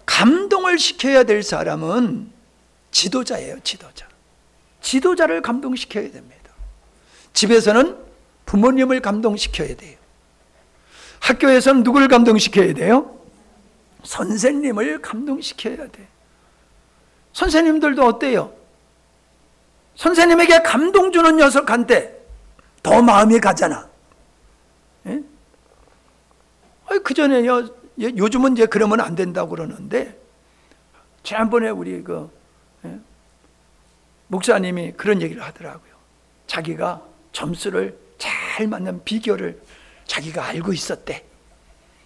감동을 시켜야 될 사람은 지도자예요. 지도자를 감동시켜야 됩니다. 집에서는 부모님을 감동시켜야 돼요. 학교에서는 누구를 감동시켜야 돼요? 선생님을 감동시켜야 돼. 선생님들도 어때요? 선생님에게 감동 주는 녀석한테 더 마음이 가잖아. 예? 그전에요, 요즘은 이제 그러면 안 된다고 그러는데, 지난번에 우리 목사님이 그런 얘기를 하더라고요. 자기가 점수를 잘 맞는 비결을 자기가 알고 있었대.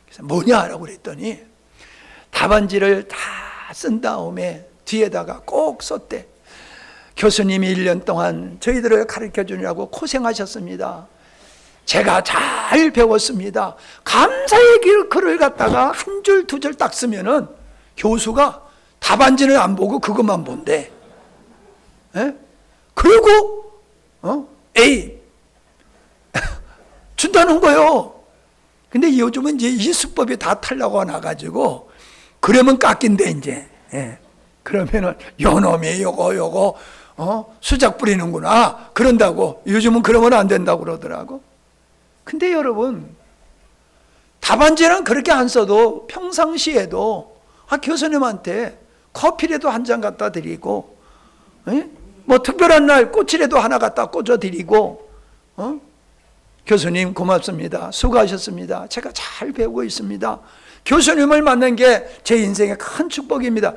그래서 뭐냐라고 그랬더니 답안지를 다 쓴 다음에 뒤에다가 꼭 썼대. 교수님이 1년 동안 저희들을 가르쳐 주느라고 고생하셨습니다. 제가 잘 배웠습니다. 감사의 글을 갖다가 한 줄, 두 줄 딱 쓰면은 교수가 답안지는 안 보고 그것만 본대. 예? 그리고 A 준다는 거요. 근데 요즘은 이제 이 수법이 다 탈라고 나가지고 그러면 깎인대 이제. 예. 그러면은 요놈이 요거 수작 부리는구나 그런다고. 요즘은 그러면 안 된다고 그러더라고. 근데 여러분, 답안지는 그렇게 안 써도 평상시에도 교수님한테 커피라도 한 잔 갖다 드리고, 뭐 특별한 날 꽃이라도 하나 갖다 꽂아 드리고, 교수님 고맙습니다. 수고하셨습니다. 제가 잘 배우고 있습니다. 교수님을 만난 게 제 인생의 큰 축복입니다.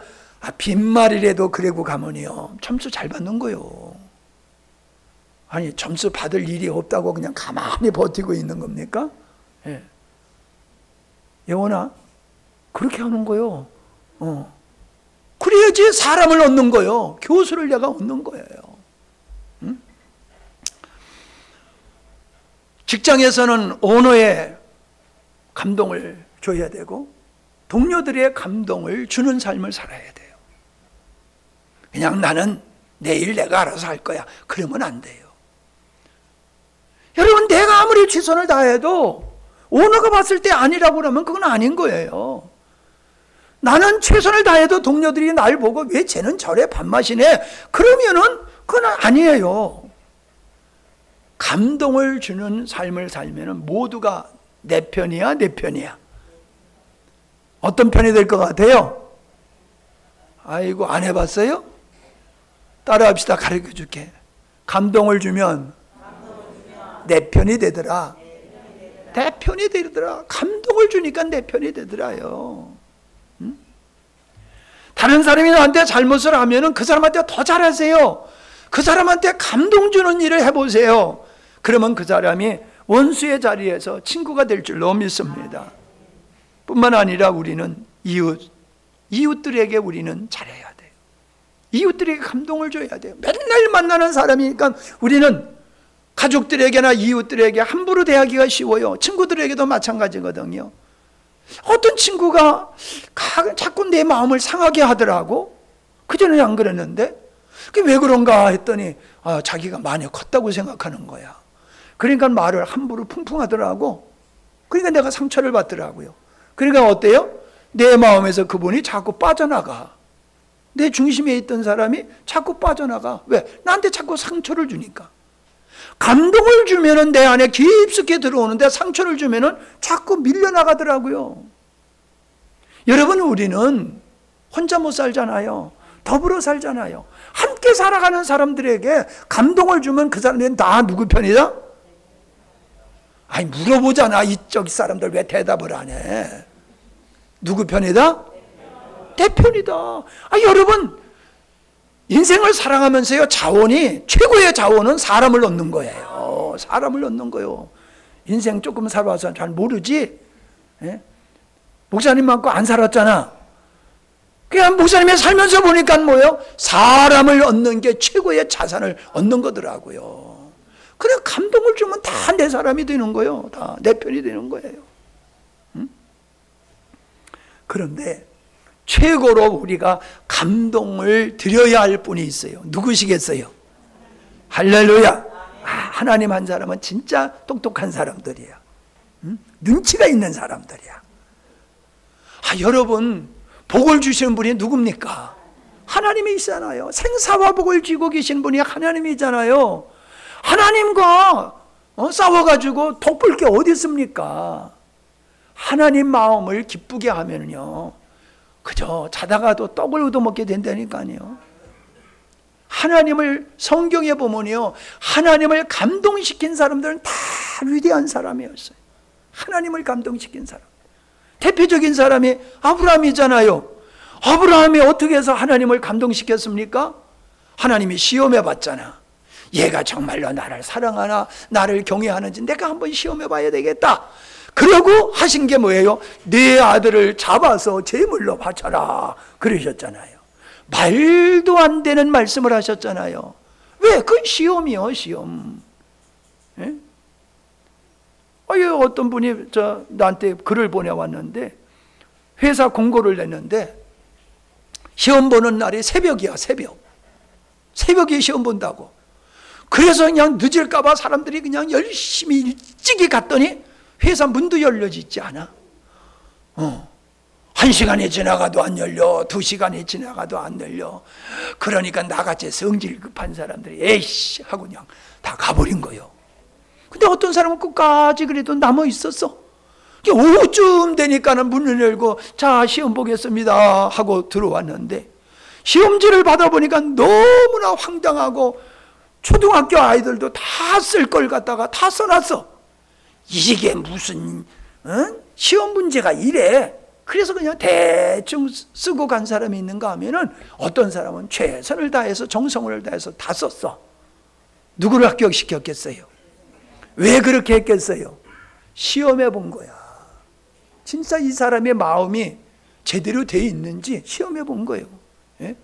빈말이라도 그러고 가면요, 점수 잘 받는 거요. 아니, 점수 받을 일이 없다고 그냥 가만히 버티고 있는 겁니까? 예. 영원아, 그렇게 하는 거요. 그래야지 사람을 얻는 거요. 교수를 내가 얻는 거예요. 응? 직장에서는 오너의 감동을 줘야 되고, 동료들의 감동을 주는 삶을 살아야 돼요. 그냥 나는 내일 내가 알아서 할 거야. 그러면 안 돼요. 여러분, 내가 아무리 최선을 다해도 오너가 봤을 때 아니라고 그러면 그건 아닌 거예요. 나는 최선을 다해도 동료들이 날 보고 왜 쟤는 저래 밥맛이네 그러면은 그건 아니에요. 감동을 주는 삶을 살면은 모두가 내 편이야, 내 편이야. 어떤 편이 될 것 같아요? 아이고, 안 해봤어요? 따라합시다. 가르쳐 줄게. 감동을 주면 내 편이 되더라. 내 편이 되더라. 감동을 주니까 내 편이 되더라요. 응? 다른 사람이 나한테 잘못을 하면은 그 사람한테 더 잘하세요. 그 사람한테 감동 주는 일을 해보세요. 그러면 그 사람이 원수의 자리에서 친구가 될 줄로 믿습니다. 뿐만 아니라 우리는 이웃들에게 우리는 잘해야 돼요. 이웃들에게 감동을 줘야 돼요. 맨날 만나는 사람이니까 우리는 가족들에게나 이웃들에게 함부로 대하기가 쉬워요. 친구들에게도 마찬가지거든요. 어떤 친구가 자꾸 내 마음을 상하게 하더라고. 그전에 안 그랬는데 그게 왜 그런가 했더니 자기가 많이 컸다고 생각하는 거야. 그러니까 말을 함부로 풍풍 하더라고. 그러니까 내가 상처를 받더라고요. 그러니까 어때요? 내 마음에서 그분이 자꾸 빠져나가. 내 중심에 있던 사람이 자꾸 빠져나가. 왜? 나한테 자꾸 상처를 주니까. 감동을 주면은 내 안에 깊숙이 들어오는데 상처를 주면은 자꾸 밀려나가더라고요. 여러분, 우리는 혼자 못 살잖아요. 더불어 살잖아요. 함께 살아가는 사람들에게 감동을 주면 그 사람들은 다 누구 편이다? 아니, 물어보잖아. 이쪽 사람들 왜 대답을 안 해? 누구 편이다? 내 편이다. 여러분, 인생을 살아가면서요, 최고의 자원은 사람을 얻는 거예요. 사람을 얻는 거예요. 인생 조금 살아와서 잘 모르지? 예? 목사님 만큼 안 살았잖아. 그냥 목사님이 살면서 보니까 뭐예요? 사람을 얻는 게 최고의 자산을 얻는 거더라고요. 그래, 감동을 주면 다 내 사람이 되는 거예요. 다 내 편이 되는 거예요. 응? 그런데 최고로 우리가 감동을 드려야 할 분이 있어요. 누구시겠어요? 할렐루야. 하나님 한 사람은 진짜 똑똑한 사람들이에요. 눈치가 있는 사람들이야. 여러분, 복을 주시는 분이 누굽니까? 하나님이시잖아요. 생사와 복을 쥐고 계신 분이 하나님이잖아요. 하나님과 싸워가지고 돋볼 게 어디 있습니까? 하나님 마음을 기쁘게 하면요, 그저 자다가도 떡을 얻어먹게 된다니까요. 하나님을 성경에 보면요, 하나님을 감동시킨 사람들은 다 위대한 사람이었어요. 하나님을 감동시킨 사람. 대표적인 사람이 아브라함이잖아요. 아브라함이 어떻게 해서 하나님을 감동시켰습니까? 하나님이 시험해 봤잖아. 얘가 정말로 나를 사랑하나 나를 경외하는지 내가 한번 시험해 봐야 되겠다. 그러고 하신 게 뭐예요? 네 아들을 잡아서 제물로 바쳐라 그러셨잖아요. 말도 안 되는 말씀을 하셨잖아요. 왜? 그건 시험이요, 시험. 예? 어떤 분이 나한테 글을 보내왔는데, 회사 공고를 냈는데 시험 보는 날이 새벽이야, 새벽. 새벽에 시험 본다고. 그래서 그냥 늦을까 봐 사람들이 그냥 열심히 일찍이 갔더니 회사 문도 열려지지 않아. 1시간이 지나가도 안 열려, 2시간이 지나가도 안 열려. 그러니까 나같이 성질 급한 사람들이 에이씨 하고 그냥 다 가버린 거예요. 근데 어떤 사람은 끝까지 그래도 남아 있었어. 오후쯤 되니까는 문을 열고 자, 시험 보겠습니다 하고 들어왔는데, 시험지를 받아보니까 너무나 황당하고 초등학교 아이들도 다 쓸 걸 갖다가 다 써놨어. 이게 무슨 시험 문제가 이래. 그래서 그냥 대충 쓰고 간 사람이 있는가 하면은, 어떤 사람은 최선을 다해서 정성을 다해서 다 썼어. 누구를 합격시켰겠어요? 왜 그렇게 했겠어요? 시험해 본 거야. 진짜 이 사람의 마음이 제대로 돼 있는지 시험해 본 거예요. 예?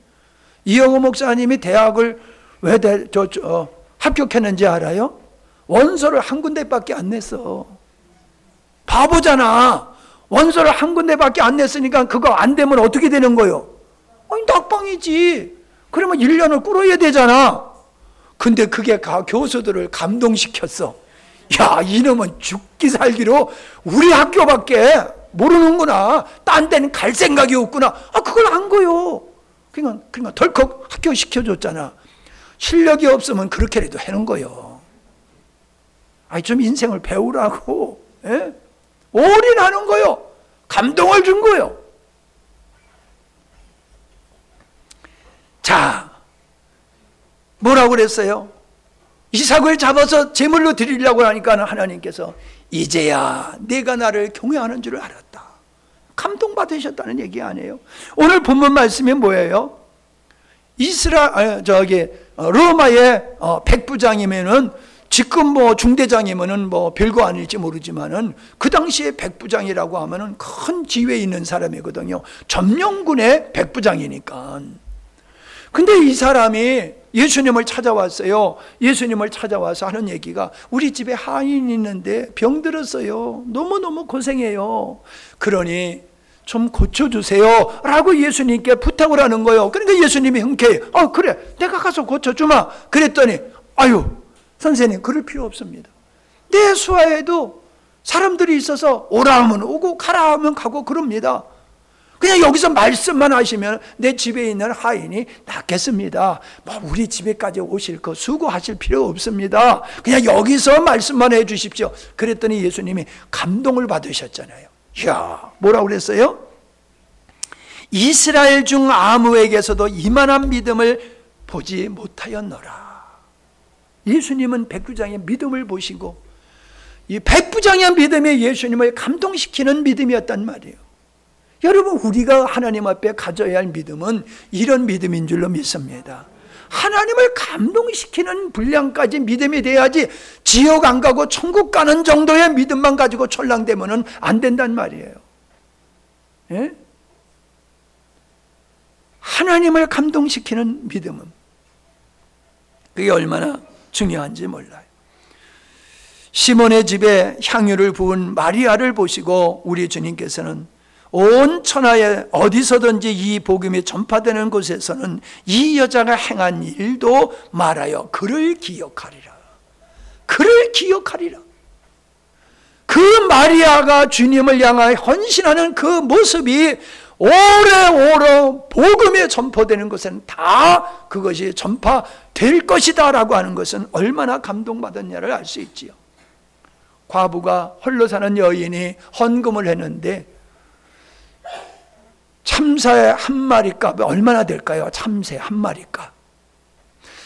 이영호 목사님이 대학을 왜 합격했는지 알아요? 원서를 한 군데밖에 안 냈어. 바보잖아. 원서를 한 군데밖에 안 냈으니까 그거 안 되면 어떻게 되는 거예요? 낙방이지. 그러면 1년을 꿇어야 되잖아. 근데 그게 교수들을 감동시켰어. 야, 이놈은 죽기 살기로 우리 학교밖에 모르는구나. 딴 데는 갈 생각이 없구나. 그걸 안 거요. 그러니까 덜컥 합격시켜줬잖아. 실력이 없으면 그렇게라도 해놓은 거요. 좀 인생을 배우라고. 예? 올인하는 거요. 감동을 준 거요. 자, 뭐라고 그랬어요? 이삭을 잡아서 제물로 드리려고 하니까 하나님께서 이제야 내가 나를 경외하는 줄을 알았다. 감동받으셨다는 얘기 아니에요. 오늘 본문 말씀이 뭐예요? 로마의 백부장이면은, 지금 중대장이면은 별거 아닐지 모르지만은, 그 당시에 백부장이라고 하면은 큰 지위에 있는 사람이거든요. 점령군의 백부장이니까. 근데 이 사람이 예수님을 찾아왔어요. 예수님을 찾아와서 하는 얘기가, 우리 집에 하인이 있는데 병들었어요. 너무너무 고생해요. 그러니 좀 고쳐주세요 라고 예수님께 부탁을 하는 거예요. 그러니까 예수님이 흔쾌히 그래, 내가 가서 고쳐주마 그랬더니, 선생님, 그럴 필요 없습니다. 내 수하에도 사람들이 있어서 오라 하면 오고 가라 하면 가고 그럽니다. 그냥 여기서 말씀만 하시면 내 집에 있는 하인이 낫겠습니다. 우리 집에까지 오실 거 수고하실 필요 없습니다. 그냥 여기서 말씀만 해 주십시오. 그랬더니 예수님이 감동을 받으셨잖아요. 이야, 뭐라고 그랬어요? 이스라엘 중 아무에게서도 이만한 믿음을 보지 못하였노라. 예수님은 백부장의 믿음을 보시고, 이 백부장의 믿음이 예수님을 감동시키는 믿음이었단 말이에요. 여러분, 우리가 하나님 앞에 가져야 할 믿음은 이런 믿음인 줄로 믿습니다. 하나님을 감동시키는 분량까지 믿음이 돼야지, 지옥 안 가고 천국 가는 정도의 믿음만 가지고 철랑되면 안 된단 말이에요. 예? 하나님을 감동시키는 믿음은, 그게 얼마나 중요한지 몰라요. 시몬의 집에 향유를 부은 마리아를 보시고 우리 주님께서는 온 천하에 어디서든지 이 복음이 전파되는 곳에서는 이 여자가 행한 일도 말하여 그를 기억하리라. 그를 기억하리라. 그 마리아가 주님을 향하여 헌신하는 그 모습이 오래오래 복음에 전파되는 것은 다 그것이 전파될 것이다 라고 하는 것은 얼마나 감동받았냐를 알 수 있지요. 과부가 홀로 사는 여인이 헌금을 했는데 참새 한 마리 값이 얼마나 될까요? 참새 한 마리 값.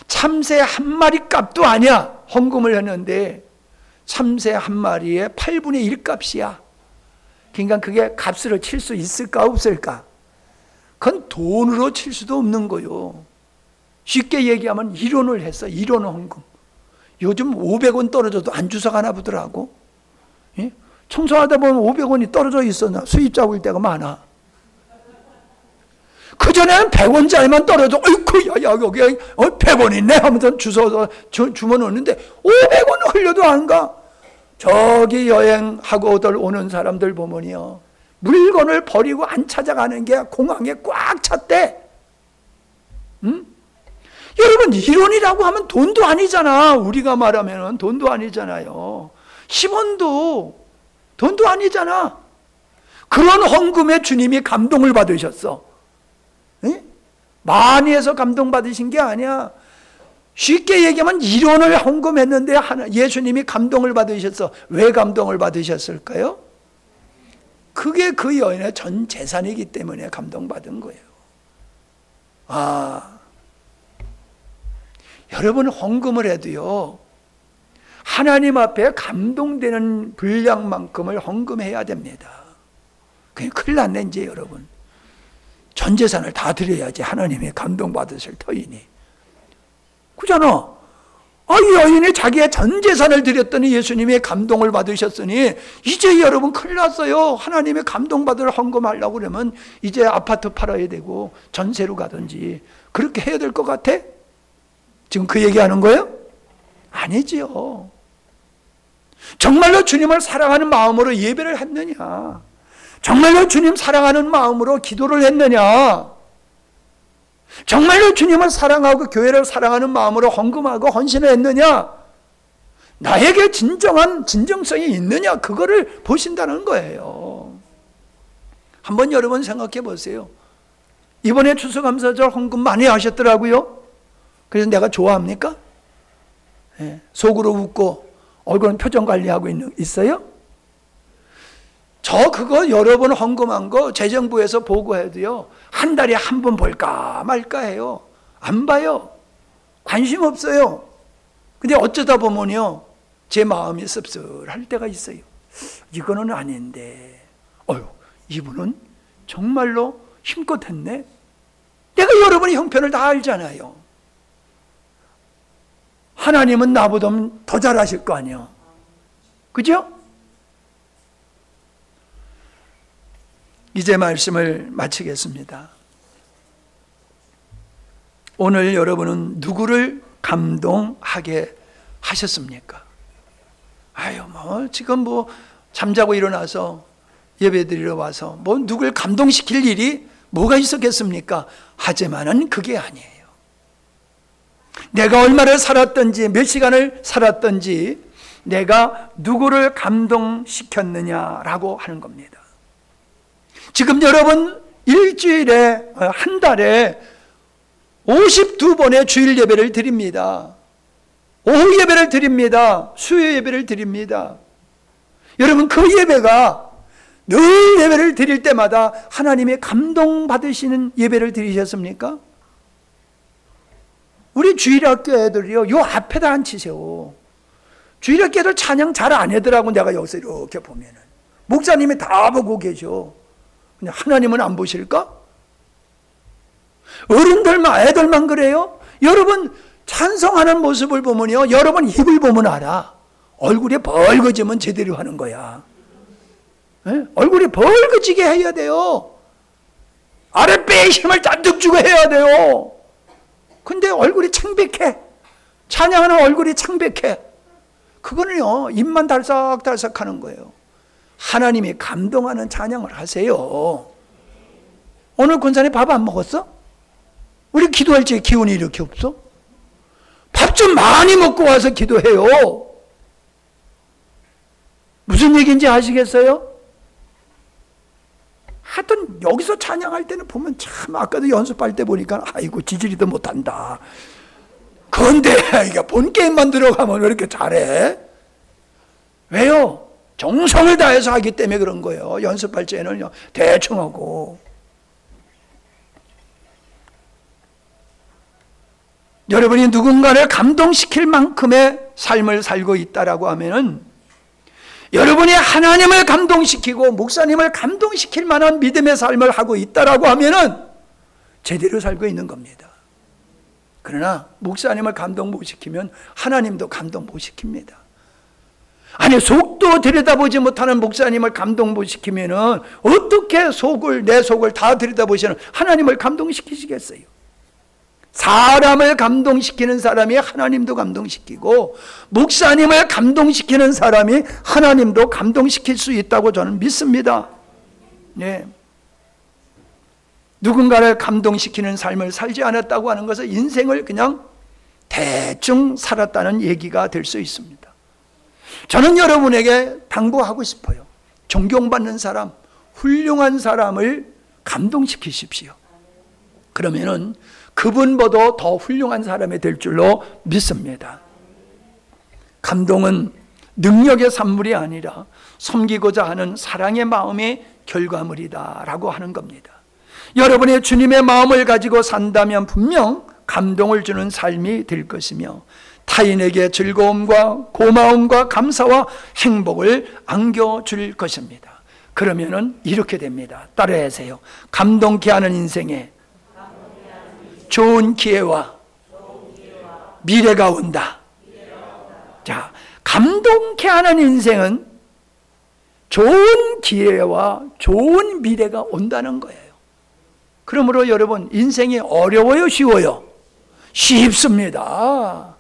참새 한 마리 값도 아니야. 헌금을 했는데 참새 한 마리에 8분의 1 값이야. 그러니까 그게 값으로 칠 수 있을까 없을까? 그건 돈으로 칠 수도 없는 거요. 쉽게 얘기하면 1원을 했어. 1원 헌금. 요즘 500원 떨어져도 안 주워가나 보더라고. 예? 청소하다 보면 500원이 떨어져 있어. 수입자 올 때가 많아. 그전에는 100원짜리만 떨어져. 어이쿠, 야, 여기 100원 있네 하면서 주워서 주면 오는데 500원 흘려도 안 가. 저기 여행하고들 오는 사람들 보면요, 물건을 버리고 안 찾아가는 게 공항에 꽉 찼대. 응? 여러분, 1원이라고 하면 돈도 아니잖아. 우리가 말하면 돈도 아니잖아요. 10원도 돈도 아니잖아. 그런 헌금에 주님이 감동을 받으셨어. 응? 많이 해서 감동받으신 게 아니야. 쉽게 얘기하면 1원을 헌금했는데 예수님이 감동을 받으셨어. 왜 감동을 받으셨을까요? 그게 그 여인의 전 재산이기 때문에 감동받은 거예요. 여러분, 헌금을 해도요, 하나님 앞에 감동되는 분량만큼을 헌금해야 됩니다. 그게 큰일 났네 이제 여러분. 전 재산을 다 드려야지 하나님이 감동받으실 터이니. 그잖아. 이 여인이 자기의 전 재산을 드렸더니 예수님의 감동을 받으셨으니 이제 여러분 큰일 났어요. 하나님의 감동받을 헌금하려고 그러면 이제 아파트 팔아야 되고 전세로 가든지 그렇게 해야 될 것 같아? 지금 그 얘기하는 거예요? 아니지요. 정말로 주님을 사랑하는 마음으로 예배를 했느냐? 정말로 주님 사랑하는 마음으로 기도를 했느냐? 정말로 주님을 사랑하고 교회를 사랑하는 마음으로 헌금하고 헌신을 했느냐? 나에게 진정한 진정성이 있느냐? 그거를 보신다는 거예요. 한번 여러분 생각해 보세요. 이번에 추수감사절 헌금 많이 하셨더라고요. 그래서 내가 좋아합니까? 네. 속으로 웃고 얼굴은 표정 관리하고 있어요? 저 그거 여러 번 헌금한 거 재정부에서 보고해도요, 한 달에 한 번 볼까 말까 해요. 안 봐요. 관심 없어요. 근데 어쩌다 보면요, 제 마음이 씁쓸할 때가 있어요. 이거는 아닌데, 이분은 정말로 힘껏 했네. 내가 여러분의 형편을 다 알잖아요. 하나님은 나보다 더 잘하실 거 아니에요. 그죠? 이제 말씀을 마치겠습니다. 오늘 여러분은 누구를 감동하게 하셨습니까? 지금 잠자고 일어나서 예배드리러 와서 누굴 감동시킬 일이 뭐가 있었겠습니까? 하지만은 그게 아니에요. 내가 얼마를 살았든지 몇 시간을 살았든지 내가 누구를 감동시켰느냐라고 하는 겁니다. 지금 여러분 일주일에 한 달에 52번의 주일 예배를 드립니다. 오후 예배를 드립니다. 수요 예배를 드립니다. 여러분 그 예배가 늘 예배를 드릴 때마다 하나님의 감동받으시는 예배를 드리셨습니까? 우리 주일학교 애들이요, 요 앞에다 앉히세요. 주일학교 애들 찬양 잘 안 하더라고. 내가 여기서 이렇게 보면은 목사님이 다 보고 계셔. 근데 하나님은 안 보실까? 어른들만 애들만 그래요? 여러분 찬송하는 모습을 보면요, 여러분 입을 보면 알아. 얼굴이 벌거지면 제대로 하는 거야. 네? 얼굴이 벌거지게 해야 돼요. 아랫배에 힘을 잔뜩 주고 해야 돼요. 근데 얼굴이 창백해. 찬양하는 얼굴이 창백해. 그거는요, 입만 달싹달싹 하는 거예요. 하나님이 감동하는 찬양을 하세요. 오늘 권사님 밥 안 먹었어? 우리 기도할 때 기운이 이렇게 없어? 밥 좀 많이 먹고 와서 기도해요. 무슨 얘기인지 아시겠어요? 하여튼 여기서 찬양할 때는 보면 참 아까도 연습할 때 보니까 아이고 지지리도 못한다. 그런데 이게 본 게임만 들어가면 왜 이렇게 잘해? 왜요? 정성을 다해서 하기 때문에 그런 거예요. 연습할 때는 대충 하고. 여러분이 누군가를 감동시킬 만큼의 삶을 살고 있다라고 하면은 여러분이 하나님을 감동시키고 목사님을 감동시킬 만한 믿음의 삶을 하고 있다라고 하면은 제대로 살고 있는 겁니다. 그러나 목사님을 감동 못 시키면 하나님도 감동 못 시킵니다. 아니 속도 들여다보지 못하는 목사님을 감동 못 시키면은 어떻게 내 속을 다 들여다보시는 하나님을 감동시키시겠어요? 사람을 감동시키는 사람이 하나님도 감동시키고 목사님을 감동시키는 사람이 하나님도 감동시킬 수 있다고 저는 믿습니다. 네. 누군가를 감동시키는 삶을 살지 않았다고 하는 것은 인생을 그냥 대충 살았다는 얘기가 될 수 있습니다. 저는 여러분에게 당부하고 싶어요. 존경받는 사람, 훌륭한 사람을 감동시키십시오. 그러면은 그분보다 더 훌륭한 사람이 될 줄로 믿습니다. 감동은 능력의 산물이 아니라 섬기고자 하는 사랑의 마음의 결과물이다라고 하는 겁니다. 여러분의 주님의 마음을 가지고 산다면 분명 감동을 주는 삶이 될 것이며 타인에게 즐거움과 고마움과 감사와 행복을 안겨줄 것입니다. 그러면은 이렇게 됩니다. 따라하세요. 감동케 하는 인생에 좋은 기회와 미래가 온다. 자, 감동케 하는 인생은 좋은 기회와 좋은 미래가 온다는 거예요. 그러므로 여러분 인생이 어려워요, 쉬워요? 쉽습니다.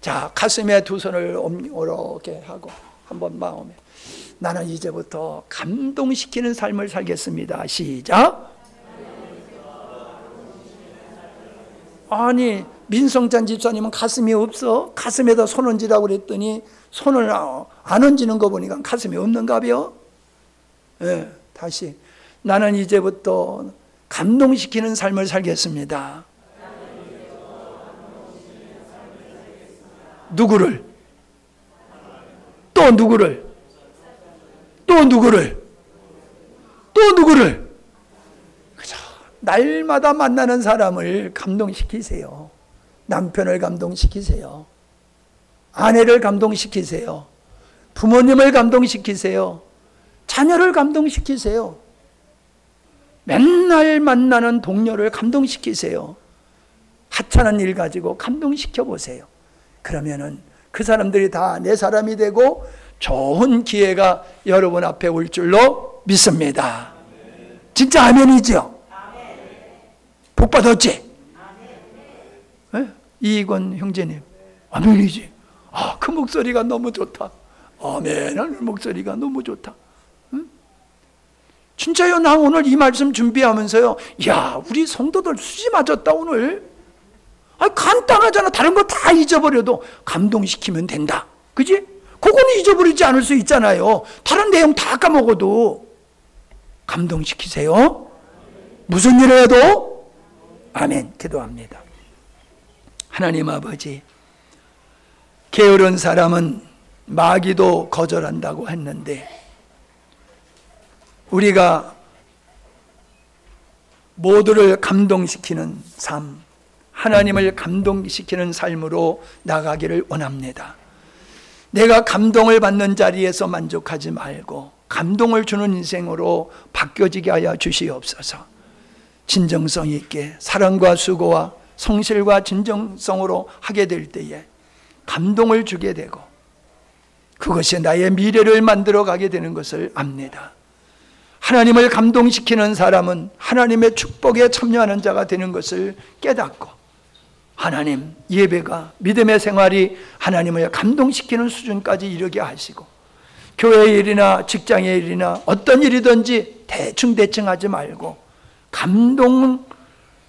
자, 가슴에 두 손을 이렇게 하고 한번 마음에 나는 이제부터 감동시키는 삶을 살겠습니다. 시작. 아니 민성찬 집사님은 가슴이 없어? 가슴에다 손 얹으라고 그랬더니 손을 안 얹는 거 보니까 가슴이 없는가 봐요. 네, 다시 나는 이제부터 감동시키는 삶을 살겠습니다. 누구를? 또 누구를? 또 누구를? 또 누구를? 그죠? 날마다 만나는 사람을 감동시키세요. 남편을 감동시키세요. 아내를 감동시키세요. 부모님을 감동시키세요. 자녀를 감동시키세요. 맨날 만나는 동료를 감동시키세요. 하찮은 일 가지고 감동시켜 보세요. 그러면은 그 사람들이 다 내 사람이 되고 좋은 기회가 여러분 앞에 올 줄로 믿습니다. 진짜 아멘이죠? 복 받았지? 네? 이익원 형제님 아멘이지? 아, 그 목소리가 너무 좋다. 아멘하는 목소리가 너무 좋다. 응? 진짜요. 나 오늘 이 말씀 준비하면서요, 야, 우리 성도들 수지 맞았다 오늘. 아, 간단하잖아. 다른 거 다 잊어버려도 감동시키면 된다. 그지? 그거는 잊어버리지 않을 수 있잖아요. 다른 내용 다 까먹어도 감동시키세요. 무슨 일을 해도 아멘 기도합니다. 하나님 아버지, 게으른 사람은 마귀도 거절한다고 했는데 우리가 모두를 감동시키는 삶, 하나님을 감동시키는 삶으로 나가기를 원합니다. 내가 감동을 받는 자리에서 만족하지 말고 감동을 주는 인생으로 바뀌어지게 하여 주시옵소서. 진정성 있게 사랑과 수고와 성실과 진정성으로 하게 될 때에 감동을 주게 되고 그것이 나의 미래를 만들어 가게 되는 것을 압니다. 하나님을 감동시키는 사람은 하나님의 축복에 참여하는 자가 되는 것을 깨닫고 하나님, 예배가, 믿음의 생활이 하나님을 감동시키는 수준까지 이르게 하시고 교회 일이나 직장의 일이나 어떤 일이든지 대충 하지 말고 감동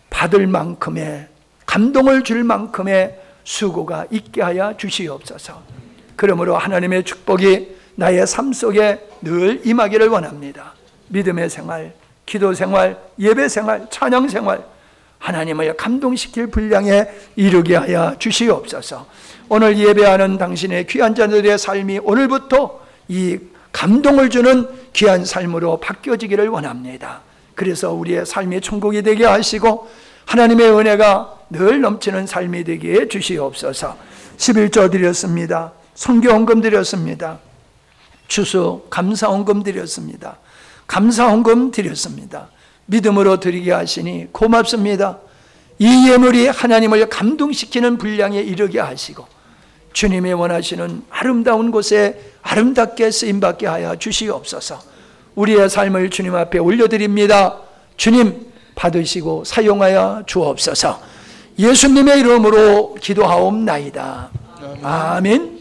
받을 만큼의, 감동을 줄 만큼의 수고가 있게 하여 주시옵소서. 그러므로 하나님의 축복이 나의 삶 속에 늘 임하기를 원합니다. 믿음의 생활, 기도 생활, 예배 생활, 찬양 생활, 하나님을 감동시킬 분량에 이르게 하여 주시옵소서. 오늘 예배하는 당신의 귀한 자들의 삶이 오늘부터 이 감동을 주는 귀한 삶으로 바뀌어지기를 원합니다. 그래서 우리의 삶이 천국이 되게 하시고 하나님의 은혜가 늘 넘치는 삶이 되게 해 주시옵소서. 11조 드렸습니다. 선교헌금 드렸습니다. 추수 감사헌금 드렸습니다. 감사헌금 드렸습니다. 믿음으로 드리게 하시니 고맙습니다. 이 예물이 하나님을 감동시키는 분량에 이르게 하시고 주님이 원하시는 아름다운 곳에 아름답게 쓰임받게 하여 주시옵소서. 우리의 삶을 주님 앞에 올려드립니다. 주님 받으시고 사용하여 주옵소서. 예수님의 이름으로 기도하옵나이다. 아멘.